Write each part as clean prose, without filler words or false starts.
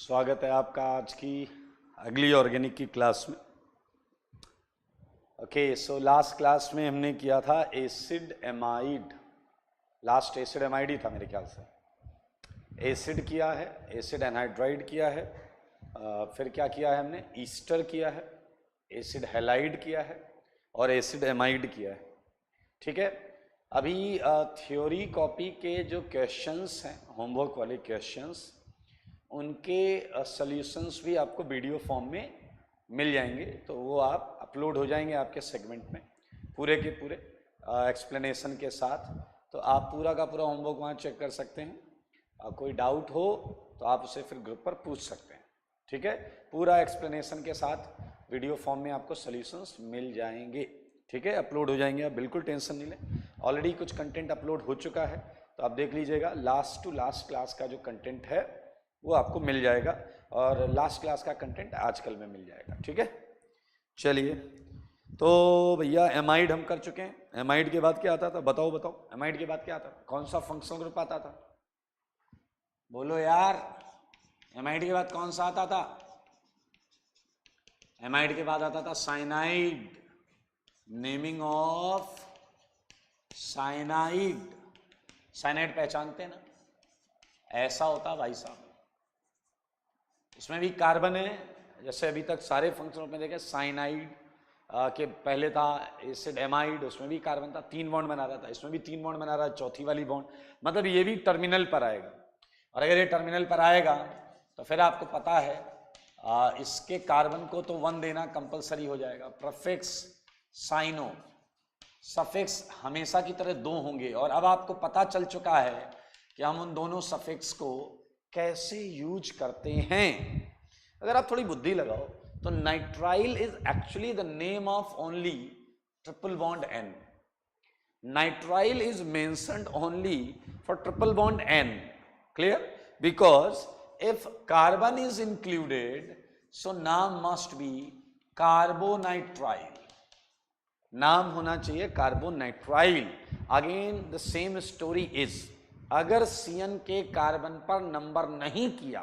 स्वागत है आपका आज की अगली ऑर्गेनिक की क्लास में। ओके, सो लास्ट क्लास में हमने किया था acid amide. Last acid amide ही था मेरे ख्याल से। एसिड किया है, एसिड एनहाइड्राइड किया है, फिर क्या किया है हमने, ईस्टर किया है, एसिड हैलाइड किया है और एसिड एमाइड किया है। ठीक है, अभी थ्योरी कॉपी के जो क्वेश्चंस हैं, होमवर्क वाले क्वेश्चंस, उनके सॉल्यूशंस भी आपको वीडियो फॉर्म में मिल जाएंगे, तो वो आप अपलोड हो जाएंगे आपके सेगमेंट में पूरे के पूरे एक्सप्लेनेशन के साथ। तो आप पूरा का पूरा होमवर्क वहाँ चेक कर सकते हैं। कोई डाउट हो तो आप उसे फिर ग्रुप पर पूछ सकते हैं। ठीक है, पूरा एक्सप्लेनेशन के साथ वीडियो फॉर्म में आपको सॉल्यूशंस मिल जाएंगे। ठीक है, अपलोड हो जाएंगे, आप बिल्कुल टेंशन नहीं लें। ऑलरेडी कुछ कंटेंट अपलोड हो चुका है, तो आप देख लीजिएगा। लास्ट टू लास्ट क्लास का जो कंटेंट है वो आपको मिल जाएगा और लास्ट क्लास का कंटेंट आजकल में मिल जाएगा। ठीक है, चलिए, तो भैया एमाइड हम कर चुके हैं। एमाइड के बाद क्या आता था, बताओ बताओ, एमाइड के बाद क्या आता था, कौन सा फंक्शनल ग्रुप आता था, बोलो यार। एमाइड के बाद कौन सा आता था? एमाइड के बाद आता था cyanide. Naming of cyanide. Cyanide पहचानते ना, ऐसा होता भाई साहब। इसमें भी कार्बन है, जैसे अभी तक सारे फंक्शनल में देखे। साइनाइड के पहले था एसिड एमाइड, उसमें भी कार्बन था, 3 बॉन्ड बना रहा था। इसमें भी 3 बॉन्ड बना रहा है, चौथी वाली बॉन्ड, मतलब ये भी टर्मिनल पर आएगा। और अगर ये टर्मिनल पर आएगा तो फिर आपको पता है इसके कार्बन को तो 1 देना कंपलसरी हो जाएगा। प्रीफिक्स साइनो, सफिक्स हमेशा की तरह 2 होंगे। और अब आपको पता चल चुका है कि हम उन दोनों सफिक्स को कैसे यूज करते हैं। अगर आप थोड़ी बुद्धि लगाओ तो nitrile is actually the name of only triple bond N. Nitrile is mentioned only for triple bond N, clear? Because if carbon is included so नाम मस्ट बी कार्बोनाइट्राइल। नाम होना चाहिए carbonitrile. Again the same story is, अगर CN के carbon पर number नहीं किया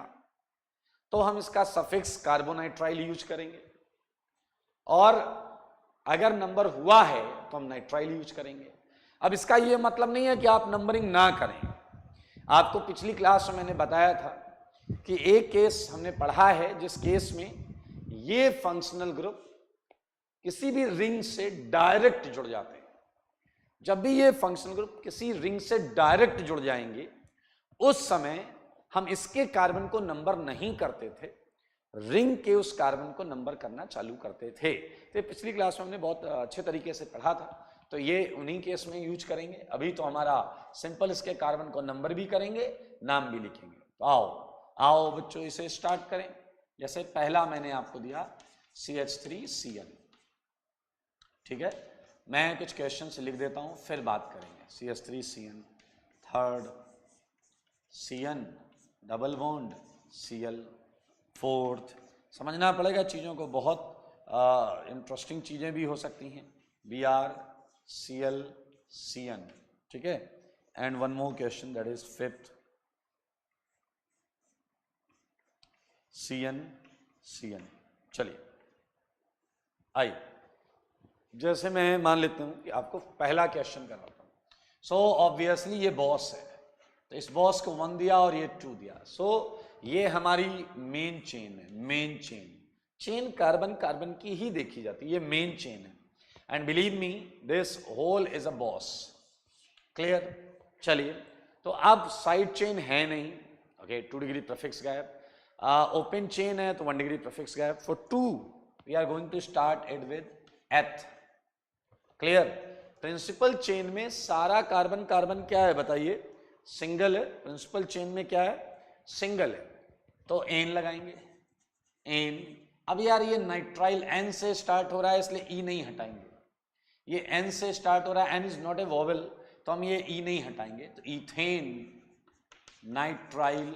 तो हम इसका सफिक्स कार्बोनाइट्राइल यूज करेंगे, और अगर नंबर हुआ है तो हम नाइट्राइल यूज करेंगे। अब इसका यह मतलब नहीं है कि आप नंबरिंग ना करें। आपको पिछली क्लास में मैंने बताया था कि एक केस हमने पढ़ा है जिस केस में ये फंक्शनल ग्रुप किसी भी रिंग से डायरेक्ट जुड़ जाते हैं। जब भी ये फंक्शनल ग्रुप किसी रिंग से डायरेक्ट जुड़ जाएंगे, उस समय हम इसके कार्बन को नंबर नहीं करते थे, रिंग के उस कार्बन को नंबर करना चालू करते थे। तो पिछली क्लास में हमने बहुत अच्छे तरीके से पढ़ा था, तो ये उन्हीं केस में यूज करेंगे। अभी तो हमारा सिंपल इसके कार्बन को नंबर भी करेंगे, नाम भी लिखेंगे। तो आओ आओ बच्चों, इसे स्टार्ट करें। जैसे पहला मैंने आपको दिया CH3Cl। ठीक है, मैं कुछ क्वेश्चंस लिख देता हूं, फिर बात करेंगे। CH3Cn, third CN double bond Cl, fourth. समझना पड़ेगा चीज़ों को, बहुत इंटरेस्टिंग चीज़ें भी हो सकती हैं। BrClCn, ठीक है। And one more question, that is fifth CnCn। चलिए आइए, जैसे मैं मान लेता हूं कि आपको पहला क्वेश्चन करवाता हूं। सो ऑब्वियसली ये बॉस है, तो इस बॉस को 1 दिया और ये 2 दिया। सो ये हमारी मेन चेन है। मेन चेन कार्बन कार्बन की ही देखी जाती है, ये मेन चेन है। And believe me, this whole is a boss. Clear? चलिए, तो अब साइड चेन है नहीं, ओके, 2 डिग्री प्रीफिक्स गायब। ओपन चेन है तो 1 डिग्री प्रीफिक्स गायब। For 2 we are going to start it with eth. Clear? Principal chain में सारा कार्बन कार्बन क्या है बताइए? सिंगल है। प्रिंसिपल चेन में क्या है? सिंगल है, तो एन लगाएंगे। एन। अब यार ये नाइट्राइल एन से स्टार्ट हो रहा है, इसलिए ई नहीं हटाएंगे। ये एन से स्टार्ट हो रहा है, N is not a vowel, तो हम ये ई नहीं हटाएंगे। तो इथेन नाइट्राइल।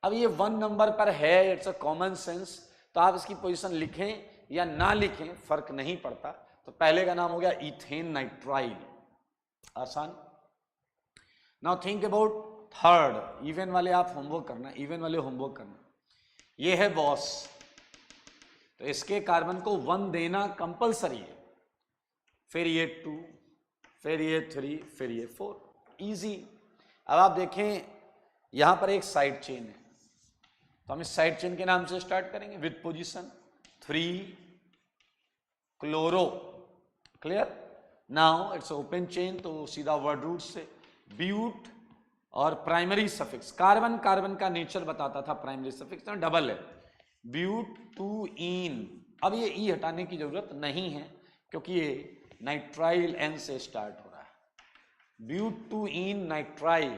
अब ये 1 नंबर पर है, इट्स अ कॉमन सेंस, तो आप इसकी पोजीशन लिखें या ना लिखें फर्क नहीं पड़ता। तो पहले का नाम हो गया इथेन नाइट्राइल, आसान। Now think about third. Even वाले आप होमवर्क करना, इवन वाले होमवर्क करना। ये है बॉस, तो इसके कार्बन को 1 देना कंपलसरी है, फिर ये 2, फिर ये 3, फिर ये 4, इजी। अब आप देखें यहां पर एक साइड चेन है, तो हम इस साइड चेन के नाम से स्टार्ट करेंगे with position 3 chloro, clear. Now it's open chain, तो सीधा वर्ड रूट से ब्यूट और प्राइमरी सफिक्स, कार्बन कार्बन का नेचर बताता था प्राइमरी सफिक्स में डबल है, ब्यूट टू इन। अब ये ई हटाने की जरूरत नहीं है क्योंकि ये नाइट्राइल एन से स्टार्ट हो रहा है, ब्यूट टू इन नाइट्राइल,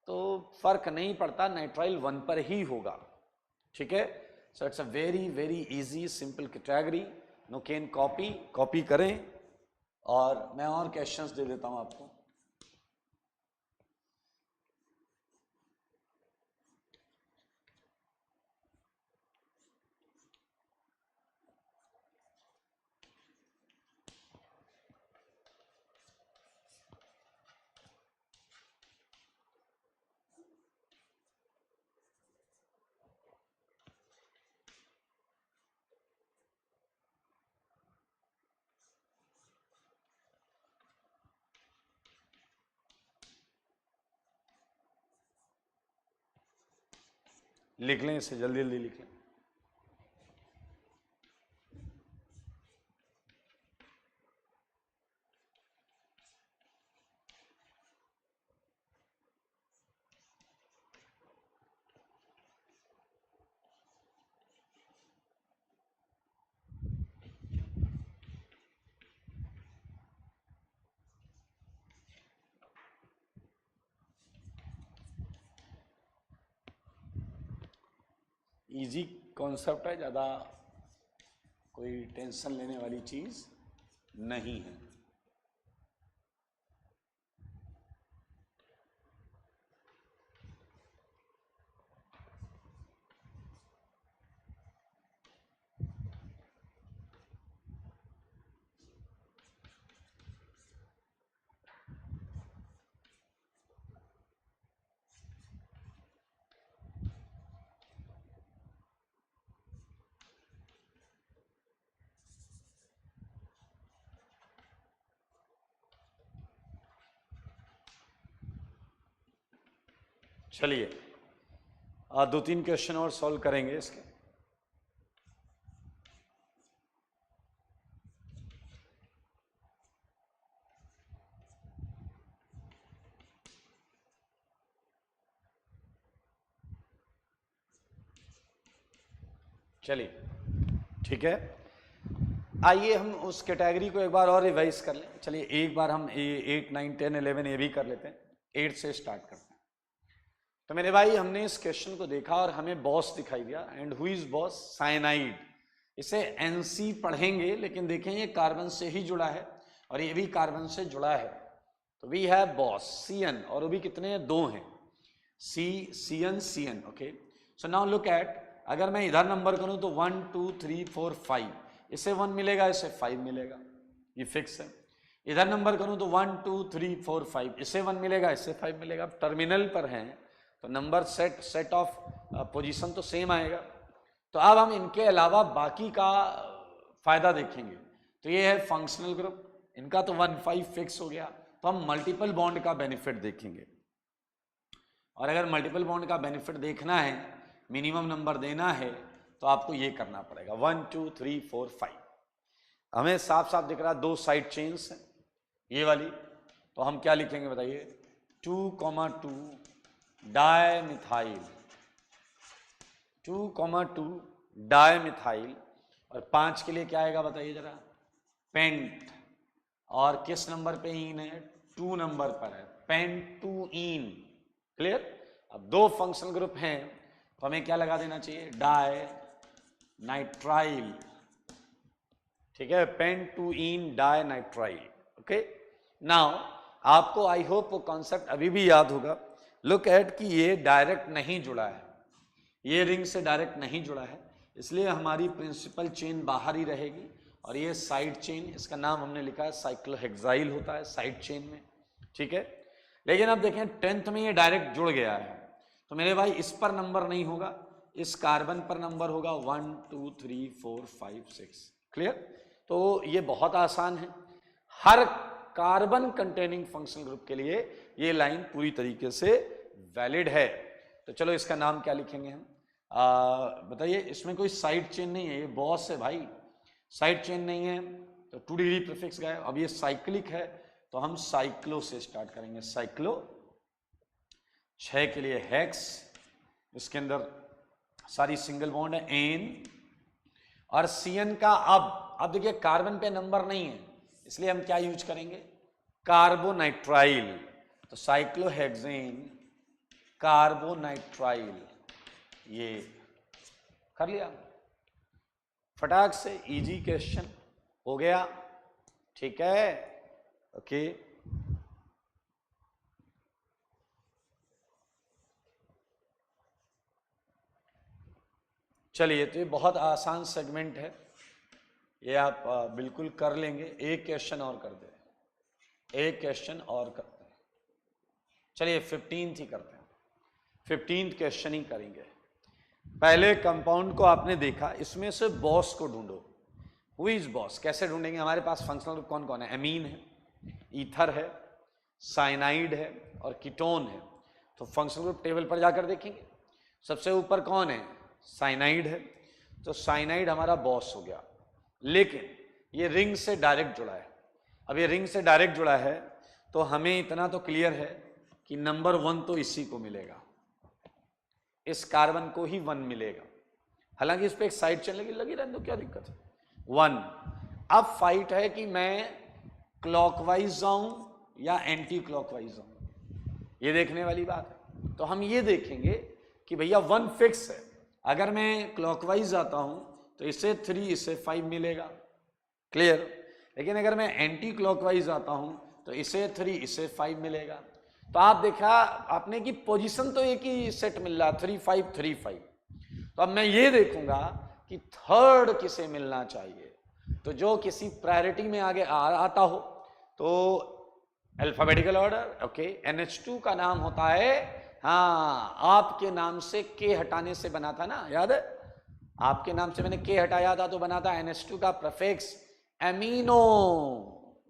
तो फर्क नहीं पड़ता, नाइट्राइल 1 पर ही होगा, ठीक है। So it's a very very easy simple category, no can copy करें, और मैं और क्वेश्चंस दे देता हूं आपको। लिख लें इसे, जल्दी जल्दी लिख लें। इजी कॉन्सेप्ट है, ज़्यादा कोई टेंशन लेने वाली चीज़ नहीं है। चलिए 2-3 क्वेश्चन और सॉल्व करेंगे इसके। चलिए ठीक है, आइए हम उस कैटेगरी को एक बार और रिवाइज कर लें। चलिए एक बार हम 8, 9, 10, 11 ये भी कर लेते हैं, 8 से स्टार्ट करते हैं। तो मेरे भाई हमने इस क्वेश्चन को देखा और हमें बॉस दिखाई दिया, and who is boss? Cyanide. इसे एनसी पढ़ेंगे, लेकिन देखें ये कार्बन से ही जुड़ा है और ये भी कार्बन से जुड़ा है, तो वी हैव बॉस CN, और वो भी कितने हैं? 2 हैं, CN। Okay, so now look eight, अगर मैं इधर नंबर करूं तो 1 2 3 4 5, इसे 1 मिलेगा, इसे 5 मिलेगा, ये फिक्स है। इधर नंबर करूं तो 1 2 3 4 5, इसे 1 मिलेगा, इसे 5 मिलेगा। टर्मिनल पर हैं तो नंबर सेट ऑफ पोजीशन तो सेम आएगा। तो अब हम इनके अलावा बाकी का फायदा देखेंगे। तो ये है फंक्शनल ग्रुप, इनका तो 1 5 फिक्स हो गया, तो हम मल्टीपल बॉन्ड का बेनिफिट देखेंगे। और अगर मल्टीपल बॉन्ड का बेनिफिट देखना है, मिनिमम नंबर देना है, तो आपको ये करना पड़ेगा 1 2 3 4 5। हमें साफ साफ दिख रहा है 2 साइड चेन्स हैं ये वाली, तो हम क्या लिखेंगे बताइए? 2,2 डायमिथाइल, 2,2 डायमिथाइल, और 5 के लिए क्या आएगा बताइए जरा? पेंट। और किस नंबर पे इन है? 2 नंबर पर है, पेंटूइन। क्लियर? अब 2 फंक्शनल ग्रुप हैं तो हमें क्या लगा देना चाहिए? डाई नाइट्राइल, ठीक है, पेंटूइन डाई नाइट्राइल। ओके, नाउ आपको आई होप वो कॉन्सेप्ट अभी भी याद होगा। लुक एट कि ये डायरेक्ट नहीं जुड़ा है, ये रिंग से डायरेक्ट नहीं जुड़ा है, इसलिए हमारी प्रिंसिपल चेन बाहर ही रहेगी, और ये साइड चेन, इसका नाम हमने लिखा है साइक्लोहेक्साइल होता है साइड चेन में, ठीक है। लेकिन अब देखें 10th में ये डायरेक्ट जुड़ गया है, तो मेरे भाई इस पर नंबर नहीं होगा, इस कार्बन पर नंबर होगा 1 2 3 4 5 6। क्लियर? तो ये बहुत आसान है, हर कार्बन कंटेनिंग फंक्शनल ग्रुप के लिए ये लाइन पूरी तरीके से वैलिड है। तो चलो इसका नाम क्या लिखेंगे हम? बताइए, इसमें कोई साइड चेन नहीं है, ये बॉस है भाई, साइड चेन नहीं है तो 2 डिग्री प्रीफिक्स गए। अब ये साइक्लिक है तो हम साइक्लो से स्टार्ट करेंगे, साइक्लो। 6 के लिए हेक्स, इसके अंदर सारी सिंगल बॉन्ड है, एन और सीएन का। अब देखिए कार्बन पे नंबर नहीं है इसलिए हम क्या यूज करेंगे? कार्बोनाइट्राइल। तो साइक्लोहेक्सेन कार्बोनाइट्राइल, ये कर लिया फटाक से, इजी क्वेश्चन हो गया। ठीक है, ओके। चलिए, तो ये बहुत आसान सेगमेंट है, ये आप बिल्कुल कर लेंगे। एक क्वेश्चन और कर दे, एक क्वेश्चन और करते हैं। चलिए 15th ही करते हैं, 15th क्वेश्चन ही करेंगे। पहले कंपाउंड को आपने देखा, इसमें से बॉस को ढूंढो। Who is boss? कैसे ढूंढेंगे? हमारे पास फंक्शनल ग्रुप कौन कौन है? एमीन है, ईथर है, साइनाइड है और कीटोन है। तो फंक्शनल ग्रुप टेबल पर जाकर देखेंगे, सबसे ऊपर कौन है? साइनाइड है। तो साइनाइड हमारा बॉस हो गया, लेकिन ये रिंग से डायरेक्ट जुड़ा है। अब ये रिंग से डायरेक्ट जुड़ा है तो हमें इतना तो क्लियर है कि नंबर 1 तो इसी को मिलेगा, इस कार्बन को ही 1 मिलेगा। हालांकि इस पे एक साइड चेन लगी रहने दो, क्या दिक्कत है? 1। अब फाइट है कि मैं क्लॉकवाइज जाऊं या एंटी क्लॉकवाइज जाऊं, ये देखने वाली बात है। तो हम ये देखेंगे कि भैया 1 फिक्स है, अगर मैं क्लॉकवाइज जाता हूं तो इसे 3 इसे 5 मिलेगा, क्लियर। लेकिन अगर मैं एंटी क्लॉकवाइज आता हूं तो इसे 3 इसे 5 मिलेगा। तो आप देखा आपने कि पोजीशन तो एक ही सेट मिल रहा, 3 5 3 5। तो अब मैं ये देखूंगा कि थर्ड किसे मिलना चाहिए। तो जो किसी प्रायोरिटी में आगे आता हो तो अल्फाबेटिकल ऑर्डर, ओके। NH2 का नाम होता है, हाँ, आपके नाम से के हटाने से बना था ना, याद है? आपके नाम से मैंने के हटाया था तो बना था NH2 का प्रीफिक्स एमिनो।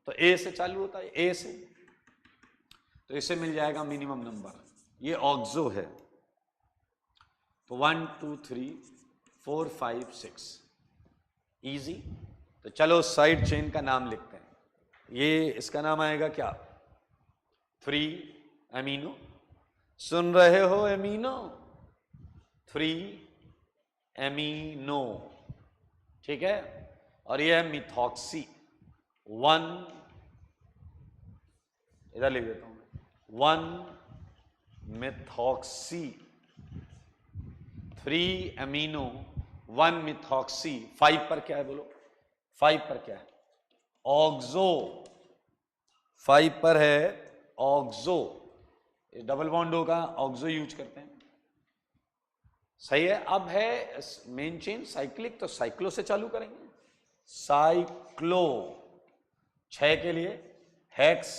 तो ए से चालू होता है, ए से, तो इसे मिल जाएगा मिनिमम नंबर। ये ऑक्सो है। तो 1 2 3 4 5 6, इजी। तो चलो साइड चेन का नाम लिखते हैं। ये इसका नाम आएगा क्या? 3 एमिनो। सुन रहे हो एमिनो? 3 एमिनो, ठीक है। और ये है मिथॉक्सी, 1, इधर लिख देता हूं, 1 मिथॉक्सी, 3 एमिनो, 1 मिथॉक्सी। 5 पर क्या है बोलो? 5 पर क्या है? ऑक्सो। 5 पर है ऑक्सो। डबल बॉन्ड होगा, ऑक्सो यूज करते हैं, सही है। अब है मेन चेन साइक्लिक, तो साइक्लो से चालू करेंगे। साइक्लो 6 के लिए हेक्स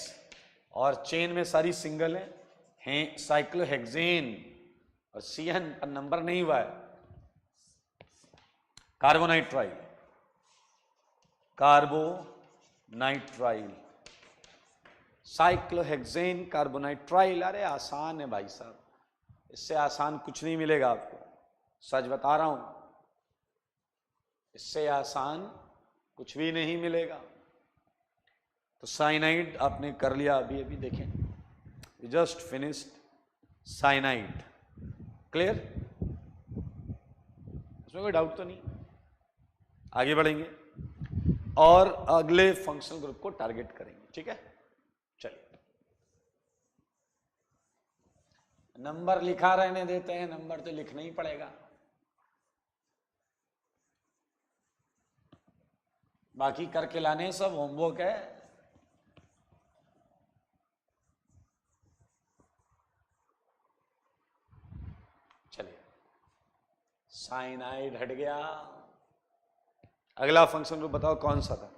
और चेन में सारी सिंगल है, साइक्लोहेक्सेन और सीएन पर नंबर नहीं हुआ है। Carbonitrile, carbonitrile, cyclohexane carbonitrile. अरे आसान है भाई साहब, इससे आसान कुछ नहीं मिलेगा आपको, सच बता रहा हूं, इससे आसान कुछ भी नहीं मिलेगा। तो साइनाइड आपने कर लिया, अभी अभी देखें, जस्ट फिनिश्ड साइनाइड, क्लियर? इसमें कोई डाउट तो नहीं? आगे बढ़ेंगे और अगले फंक्शनल ग्रुप को टारगेट करेंगे, ठीक है। चलिए, नंबर लिखा रहने देते हैं, नंबर तो लिखना ही पड़ेगा, बाकी करके लाने सब होमवर्क है। चलिए, साइनाइड हट गया। अगला फंक्शन ग्रुप बताओ कौन सा था?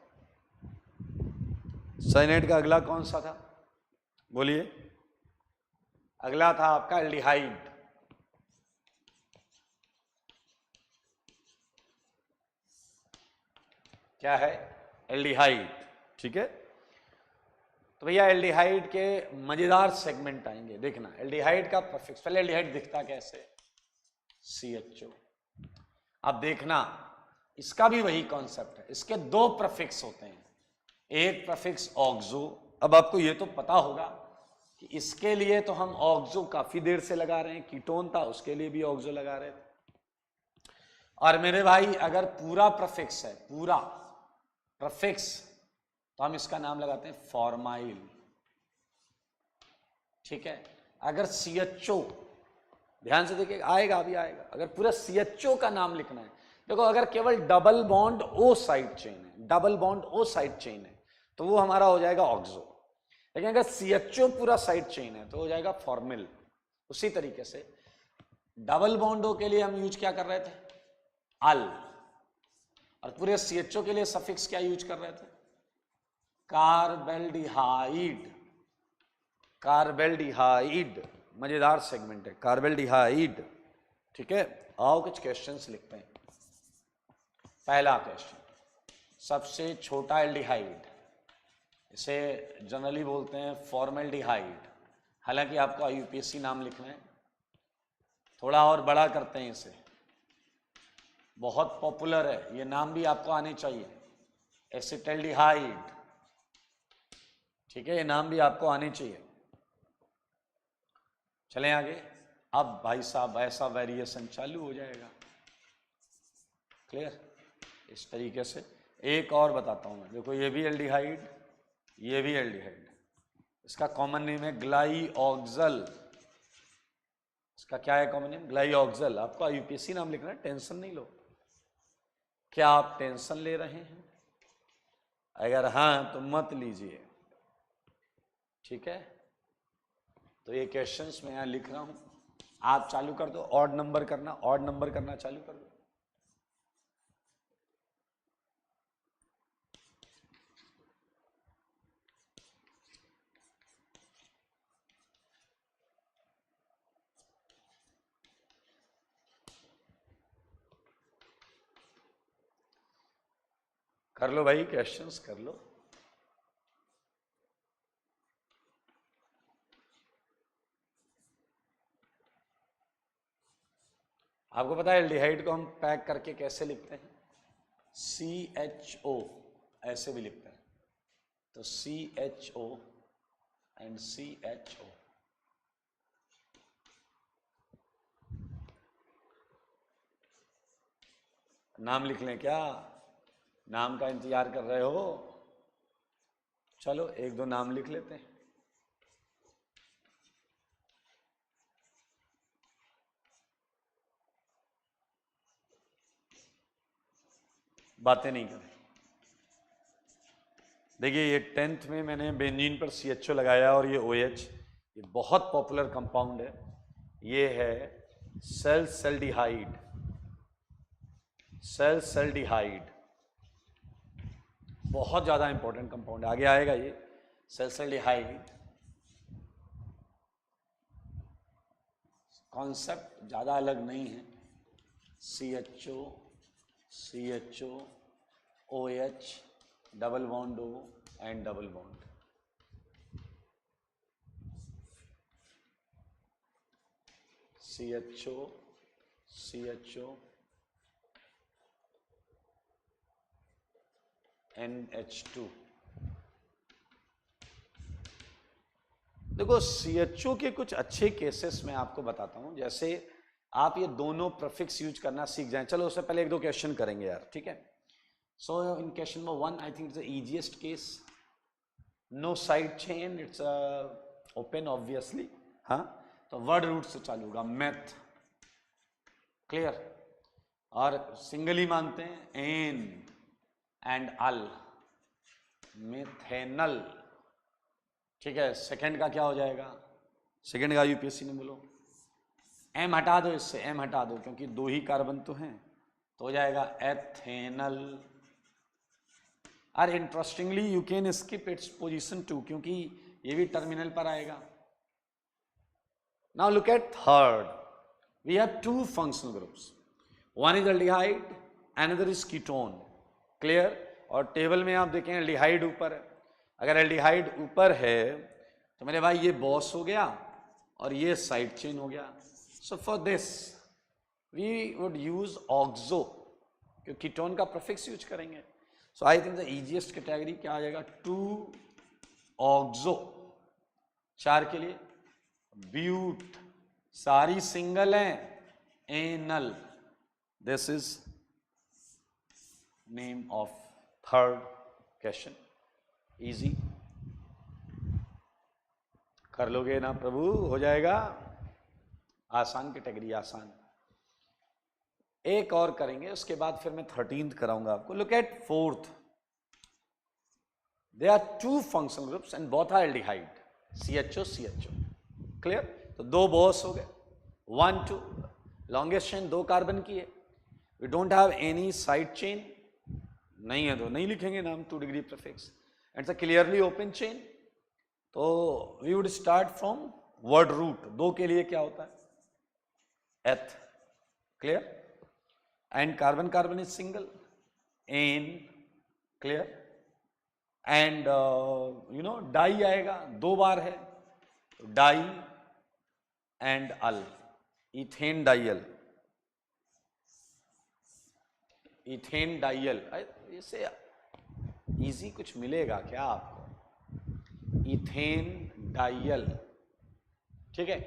साइनाइड का अगला कौन सा था? बोलिए। अगला था आपका एल्डिहाइड। क्या है? एल्डिहाइड। ठीक है, तो भैया एल्डिहाइड के मजेदार सेगमेंट आएंगे, देखना। एल्डिहाइड का प्रीफिक्स, पहले एल्डिहाइड दिखता कैसे? CHO। अब देखना, इसका भी वही कॉन्सेप्ट है, इसके दो प्रीफिक्स होते हैं, एक प्रीफिक्स ऑक्सो। अब आपको ये तो पता होगा कि इसके लिए तो हम ऑक्सो काफी देर से लगा रहे हैं, कीटोन था उसके लिए भी ऑक्सो लगा रहे थे। और मेरे भाई अगर पूरा प्रीफिक्स है, पूरा प्रीफिक्स, तो हम इसका नाम लगाते हैं फॉर्माइल। ठीक है, अगर CHO, ध्यान से देखिए, आएगा अभी आएगा, अगर पूरा CHO का नाम लिखना है, देखो अगर केवल double bond O side chain है, double bond O side chain है, तो वो हमारा हो जाएगा ऑक्सो। लेकिन अगर CHO पूरा साइड चेन है तो हो जाएगा फॉर्मिल। उसी तरीके से डबल बॉन्ड O के लिए हम यूज क्या कर रहे थे? अल। और पूरे CHO के लिए सफिक्स क्या यूज कर रहे थे? कार्बेल्डिहाइड। कार्बेल्डिहाइड मजेदार सेगमेंट है, कार्बेल्डिहाइड। ठीक है, आओ कुछ क्वेश्चंस लिखते हैं। पहला क्वेश्चन, सबसे छोटा एल्डिहाइड, इसे जनरली बोलते हैं फॉर्मेल्डिहाइड। हालांकि आपको IUPAC नाम लिखना है, थोड़ा और बड़ा करते हैं इसे, बहुत पॉपुलर है ये नाम भी आपको आने चाहिए, एसिटल्डिहाइड। ठीक है, ये नाम भी आपको आने चाहिए। चलें आगे। अब भाई साहब ऐसा वेरिएशन चालू हो जाएगा। क्लियर? इस तरीके से एक और बताता हूं मैं, देखो ये भी एल्डिहाइड, ये भी एल्डिहाइड, इसका कॉमन नेम है ग्लाइऑक्सल। इसका क्या है कॉमन नेम? ग्लाइऑक्सल। आपको IUPAC नाम लिखना है, टेंशन नहीं लो। क्या आप टेंशन ले रहे हैं? अगर हाँ तो मत लीजिए। ठीक है, तो ये क्वेश्चंस मैं यहां लिख रहा हूं, आप चालू कर दो, ऑड नंबर करना, ऑड नंबर करना चालू कर दो। कर लो भाई, क्वेश्चंस कर लो। आपको पता है एल्डिहाइड को हम पैक करके कैसे लिखते हैं? CHO, ऐसे भी लिखते हैं, तो CHO एंड CHO। नाम लिख लें क्या? नाम का इंतजार कर रहे हो? चलो एक दो नाम लिख लेते हैं। बातें नहीं करें। देखिए ये 10th में मैंने बेंजीन पर CHO लगाया, और ये OH, ये बहुत पॉपुलर कंपाउंड है। ये है सेल्सल्डिहाइड। सेल्सल्डिहाइड बहुत ज़्यादा इंपॉर्टेंट कंपाउंड है, आगे आएगा ये सेल्सल्डिहाइड। कॉन्सेप्ट ज़्यादा अलग नहीं है, CHO, CHO, OH, double bond O and double bond. CHO, CHO, NH2। देखो CHO के कुछ अच्छे केसेस मैं आपको बताता हूं, जैसे आप ये दोनों प्रीफिक्स यूज करना सीख जाएं। चलो उससे पहले एक दो क्वेश्चन करेंगे यार, ठीक है। So in question number 1 I think it's the easiest case, no side chain, it's open obviously. हाँ, तो वर्ड रूट से चालू होगा, मेथ। क्लियर? और सिंगल ही मानते हैं, एन एंड अल, मिथेनल। ठीक है, सेकंड का क्या हो जाएगा? सेकंड का यूपीएससी ने बोलो, एम हटा दो, इससे एम हटा दो क्योंकि दो ही कार्बन तो हैं, तो हो जाएगा एथेनल। और interestingly you can skip its position 2 क्योंकि ये भी टर्मिनल पर आएगा। Now look at third, we have 2 functional groups, one is aldehyde, another is ketone. क्लियर? और टेबल में आप देखें एल्डिहाइड ऊपर है। अगर एल्डिहाइड ऊपर है तो मेरे भाई ये बॉस हो गया और ये साइड चेन हो गया। So for this we would use oxo, क्योंकि कीटोन का प्रीफिक्स यूज करेंगे। So I think the easiest category क्या आ जाएगा, 2 ऑक्सो। 4 के लिए ब्यूट, सारी सिंगल हैं, anal. This is name of third question. Easy कर लोगे ना प्रभु, हो जाएगा। आसान कैटेगरी, आसान। एक और करेंगे, उसके बाद फिर मैं 13th कराऊंगा आपको। Look at 4th। There are 2 functional groups and both are aldehyde, CHO, CHO. Clear? तो 2 बॉस हो गए, 1 2 लॉन्गेस्ट चेन 2 कार्बन की है। We don't have any side chain, नहीं है तो नहीं लिखेंगे नाम 2 degree prefix. It's a clearly open chain, तो we would start from word root. 2 के लिए क्या होता है, eth. Clear? And carbon carbon is single, ane. Clear? And you know di आएगा, 2 बार है, di and al, ethane dial, ethane dial. इससे इजी कुछ मिलेगा क्या आपको, इथेन डाइयल। ठीक है?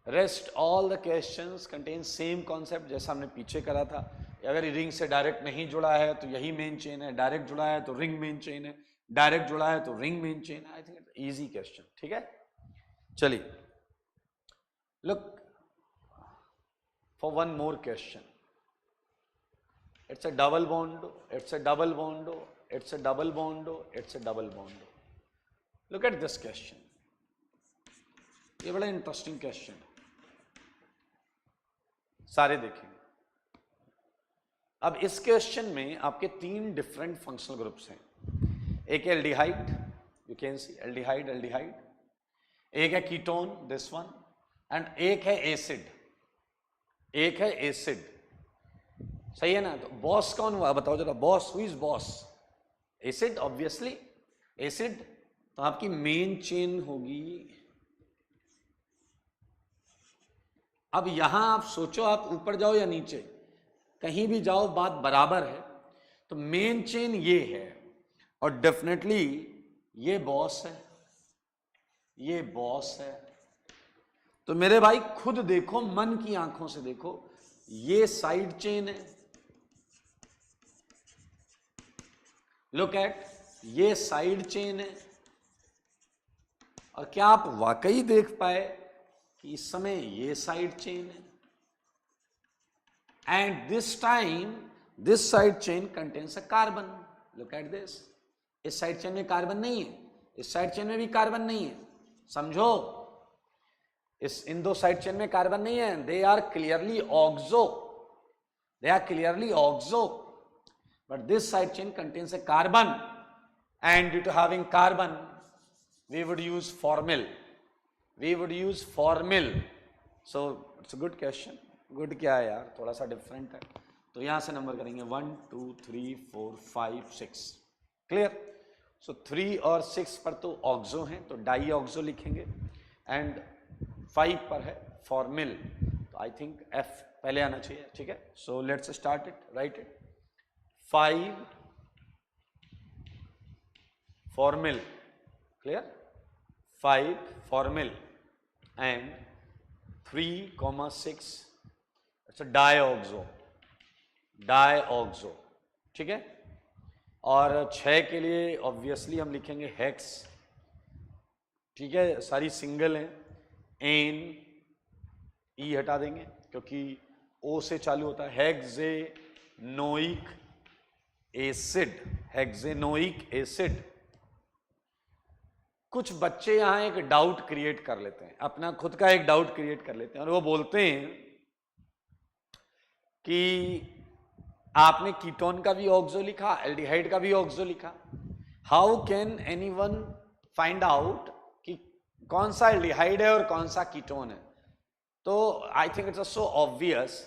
Rest all the questions contain same concept जैसा हमने पीछे करा था। अगर रिंग से डायरेक्ट नहीं जुड़ा है तो यही मेन चेन है, डायरेक्ट जुड़ा है तो रिंग मेन चेन है, डायरेक्ट जुड़ा है तो रिंग मेन चेन है। आई थिंक इट्स इजी क्वेश्चन। ठीक है, चलिए look for one more question. It's a double bond, it's a double bond, it's a double bond, it's a double bond. Look at this question, ये बड़ा interesting question है, सारे देखेंगे। अब इस क्वेश्चन में आपके 3 डिफरेंट फंक्शनल ग्रुप्स हैं। एक है aldehyde, you can see aldehyde, aldehyde. एक है कीटोन, दिस वन, एंड एक है एसिड, एक है एसिड। सही है ना? तो बॉस कौन हुआ बताओ जरा, boss, who is boss? Acid, obviously acid. तो आपकी मेन चेन होगी। अब यहां आप सोचो, आप ऊपर जाओ या नीचे, कहीं भी जाओ बात बराबर है। तो मेन चेन ये है और डेफिनेटली ये बॉस है, ये बॉस है। तो मेरे भाई खुद देखो, मन की आंखों से देखो, ये साइड चेन है। लुक एट, ये साइड चेन है। और क्या आप वाकई देख पाए कि इस समय ये साइड चेन है? And this time this side chain contains a carbon. Look at this, इस साइड चेन में कार्बन नहीं है, इस साइड चेन में भी कार्बन नहीं है। समझो, इन 2 साइड चेन में कार्बन नहीं है। They are clearly oxo, they are clearly oxo, but this side chain contains a carbon, and due to having carbon we would use formyl, we would use formyl. So it's a good question. Good क्या है यार, थोड़ा सा different है। तो यहां से number करेंगे 1 2 3 4 5 6। क्लियर? सो 3 और 6 पर तो ऑक्सो हैं, तो डाई ऑक्सो लिखेंगे, एंड 5 पर है फॉर्मिल। तो आई थिंक F पहले आना चाहिए। ठीक है, so let's start it, right it. 5 formal, clear? 5 formyl and 3, 6 it's a dioxo, dioxo। ठीक है? और 6 के लिए ऑब्वियसली हम लिखेंगे हेक्स। ठीक है, सारी सिंगल हैं। एन, ई हटा देंगे क्योंकि ओ से चालू होता है। हेक्सेनोइक एसिड, हेक्सेनोइक एसिड। कुछ बच्चे यहां एक डाउट क्रिएट कर लेते हैं, अपना खुद का एक डाउट क्रिएट कर लेते हैं, और वो बोलते हैं कि आपने कीटोन का भी ऑक्सो लिखा, एल्डिहाइड का भी ऑक्सो लिखा। How can anyone find out कि कौन सा एल्डिहाइड है और कौन सा कीटोन है? तो आई थिंक इट्स सो ऑब्वियस,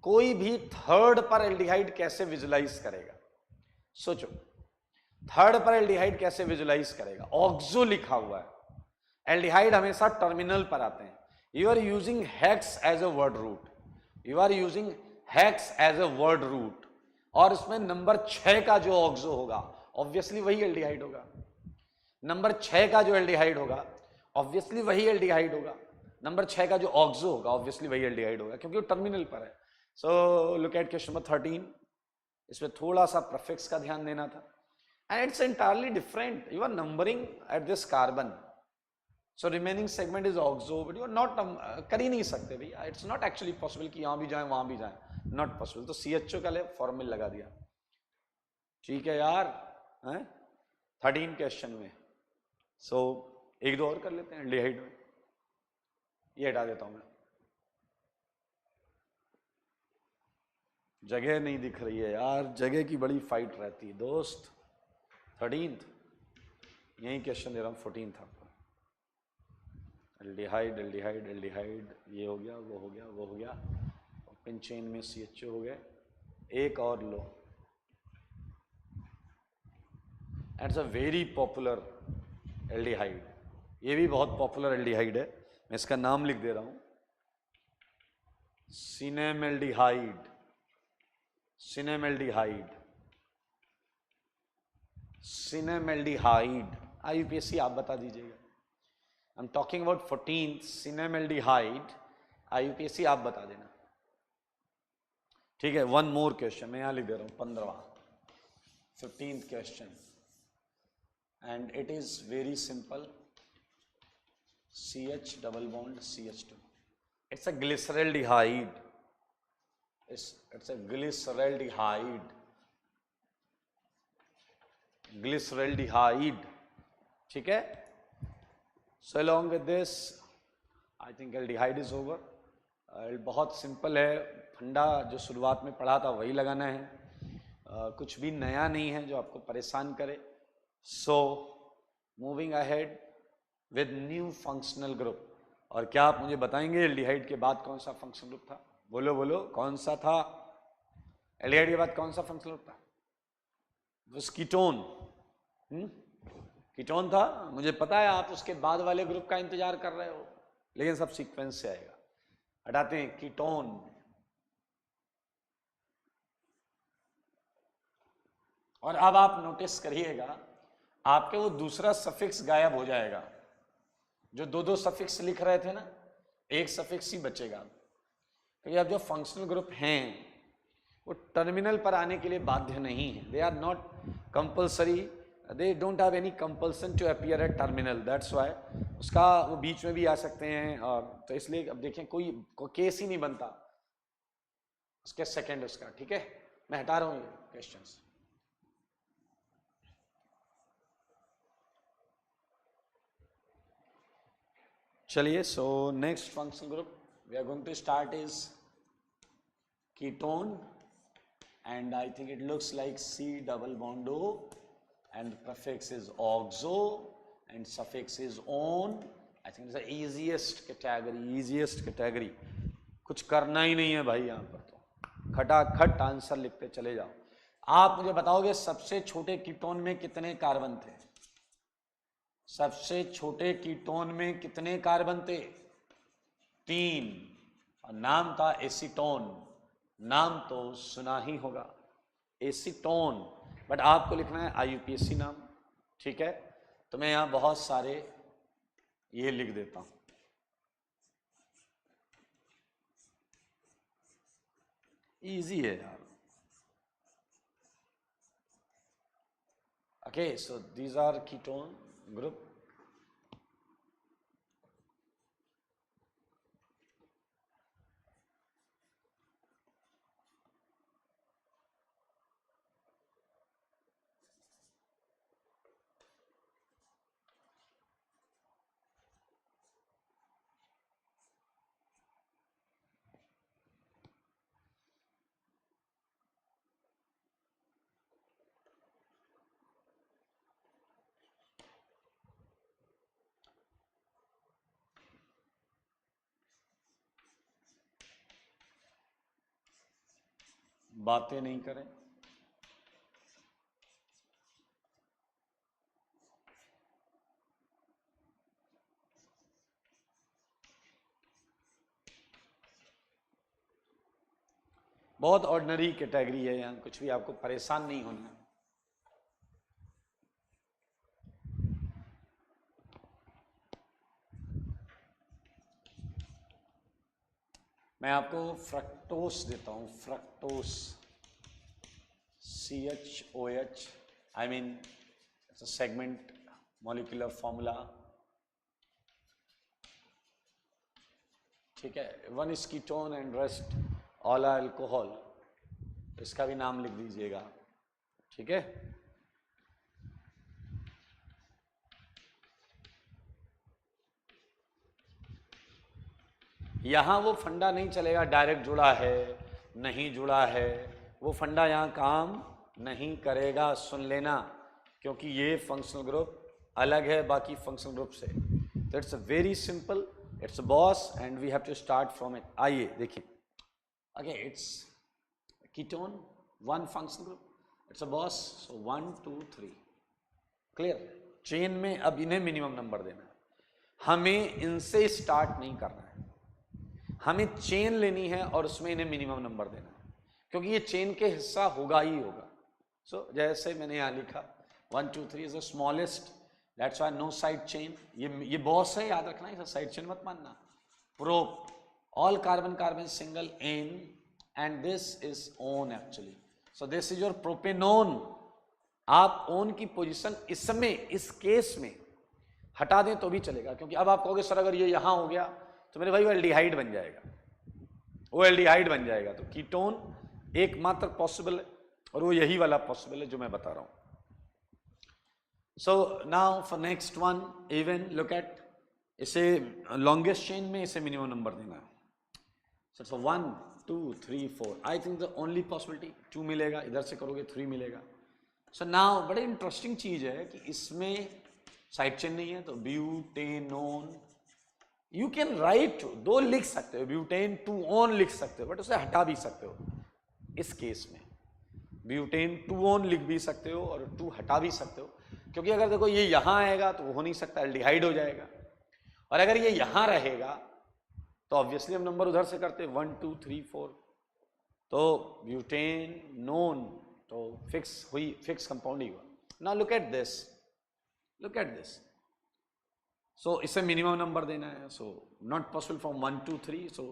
कोई भी थर्ड पर एल्डिहाइड कैसे विजुलाइज करेगा? सोचो, थर्ड पर एल्डिहाइड कैसे विजुलाइज करेगा? ऑक्सो लिखा हुआ है, एल्डिहाइड हमेशा टर्मिनल पर आते हैं। You are using hex as a word root, you are using hex as a word root, और इसमें नंबर 6 का जो ऑक्सो होगा ऑब्वियसली वही एल्डिहाइड होगा। नंबर 6 का जो एल्डिहाइड होगा ऑब्वियसली वही एल्डिहाइड होगा। नंबर 6 का जो ऑक्सो होगा ऑब्वियसली वही एल्डिहाइड होगा, क्योंकि वो टर्मिनल पर है। So look at question number 13, इसमें थोड़ा सा प्रीफिक्स का ध्यान देना था, and it's entirely different. You are numbering at this carbon, so remaining segment is oxo, but you are not, कर ही नहीं सकते भैया, इट्स नॉट एक्चुअली पॉसिबल कि यहां भी जाए वहां भी जाए, नॉट पॉसिबल। तो CHO का फॉर्मूला लगा दिया, ठीक है यार, हैं 13 क्वेश्चन में। सो एक दो और कर लेते हैं एल्डिहाइड में, ये हटा देता हूं मैं, जगह नहीं दिख रही है यार, जगह की बड़ी फाइट रहती है दोस्त। 13th यही क्वेश्चन दे रहा हूं, 14th आपको। एल्डिहाइड एल्डिहाइड एल्डिहाइड, ये हो गया, वो हो गया, वो हो गया, ओपन चेन में CHO हो गए, एक और लो। It's a very popular aldehyde, ये भी बहुत पॉपुलर एल्डिहाइड है, मैं इसका नाम लिख दे रहा हूं, सिनेमेल्डिहाइड। सिनेमेल्डिहाइड, सिनेमेल्डिहाइड, IUPAC आप बता दीजिएगा। I am talking about 14th सिनेमेल्डिहाइड, IUPAC आप बता देना, ठीक है। वन मोर क्वेश्चन मैं यहां लिख दे रहा हूं, 15वां 15th question, and it is very simple, CH double bond CH2, it's a glyceraldehyde, it's a glyceraldehyde, glyceraldehyde, ठीक है। So along with this I think aldehyde is over। बहुत सिंपल है, फंडा जो शुरुआत में पढ़ा था वही लगाना है, कुछ भी नया नहीं है जो आपको परेशान करे। So moving ahead with new functional group, और क्या आप मुझे बताएंगे एल्डिहाइड के बाद कौन सा फंक्शनल ग्रुप था? बोलो बोलो, कौन सा था? एल्डिहाइड के बाद कौन सा फंक्शनल ग्रुप था? कीटोन, कीटोन था। मुझे पता है आप उसके बाद वाले ग्रुप का इंतजार कर रहे हो, लेकिन सब सीक्वेंस से आएगा। हटाते हैं कीटोन, और अब आप नोटिस करिएगा आपके वो दूसरा सफिक्स गायब हो जाएगा, जो दो दो सफिक्स लिख रहे थे ना, एक सफिक्स ही बचेगा, क्योंकि अब जो फंक्शनल ग्रुप हैं वो टर्मिनल पर आने के लिए बाध्य नहीं है, they are not compulsory, they don't have any compulsion to appear at terminal, that's why उसका वो बीच में भी आ सकते हैं, तो इसलिए अब देखें कोई केस ही नहीं बनता उसके सेकंड उसका, ठीक है। मैं हटा रहा हूं ये क्वेश्चंस। चलिए, so next functional group we are going to start is ketone, and I think it looks like C double bond O, and the prefix is oxo and suffix is on। I think it's the easiest category, easiest category, कुछ करना ही नहीं है भाई, यहाँ पर तो खटाखट answer लिखते चले जाओ। आप मुझे बताओगे सबसे छोटे कीटोन में कितने कार्बन थे? सबसे छोटे कीटोन में कितने कार्बन थे? 3, और नाम था एसीटोन, नाम तो सुना ही होगा, एसीटोन, बट आपको लिखना है IUPAC नाम, ठीक है। तो मैं यहां बहुत सारे ये लिख देता हूं, इजी है यार। Okay, so these are ketone group. बातें नहीं करें, बहुत ऑर्डिनरी कैटेगरी है, यहाँ कुछ भी आपको परेशान नहीं होना। मैं आपको फ्रक्टोस देता हूं, fructose, CHOH, I mean it's a segment molecular formula, ठीक है। One is ketone and rest all are alcohol, इसका भी नाम लिख दीजिएगा, ठीक है। यहां वो फंडा नहीं चलेगा डायरेक्ट जुड़ा है नहीं जुड़ा है, वो फंडा यहां काम नहीं करेगा, सुन लेना, क्योंकि ये फंक्शनल ग्रुप अलग है बाकी फंक्शनल ग्रुप से। तो it's very simple, it's boss and we have to start from it. आइए देखिए, okay, it's ketone, one functional group, it's a boss, so 1 2 3, clear. Chain में अब इन्हें मिनिमम नंबर देना है, हमें इनसे स्टार्ट नहीं करना है, हमें चेन लेनी है और उसमें इन्हें मिनिमम नंबर देना है, क्योंकि ये चेन के हिस्सा होगा ही होगा। सो जैसे मैंने यहां लिखा 1 2 3 is the smallest, that's why no side chain, ये बॉस है, याद रखना, इसे साइड चेन मत मानना। Prop, all carbon carbon single N and this is one actually, so this is your propanone. आप ओन की पोजीशन इसमें इस केस में हटा दें तो भी चलेगा, क्योंकि अब आप कहोगे सर अगर ये यहां हो गया तो मेरे भाई वो एल्डिहाइड बन जाएगा, वो एल्डिहाइड बन जाएगा। तो कीटोन एकमात्र पॉसिबल है और वो यही वाला पॉसिबल है जो मैं बता रहा हूं। So now for next one, even look at, इसे लॉन्गेस्ट चेन में इसे मिनिमम नंबर देना है। सो 1 2 3 4, आई थिंक द ओनली पॉसिबिलिटी 2 मिलेगा, इधर से करोगे 3 मिलेगा। सो नाउ बड़ी इंटरेस्टिंग चीज है कि इसमें साइड चेन नहीं है, तो ब्यूटेनोन, यू कैन राइट, 2 लिख सकते हो, ब्यूटेन 2 ऑन लिख सकते हो, बट उसे हटा भी सकते हो। इस केस में ब्यूटेन 2 ऑन लिख भी सकते हो और 2 हटा भी सकते हो, क्योंकि अगर देखो ये यहां आएगा तो वो हो नहीं सकता, एल्डिहाइड हो जाएगा, और अगर ये यहां रहेगा तो ऑब्वियसली हम नंबर उधर से करते 1 2 3 4, तो ब्यूटेन नोन, तो फिक्स हुई, फिक्स कंपाउंड ही हुआ। Now look at this, look at this, so इसे मिनिमम नंबर देना है, so not possible from 1 2 3, so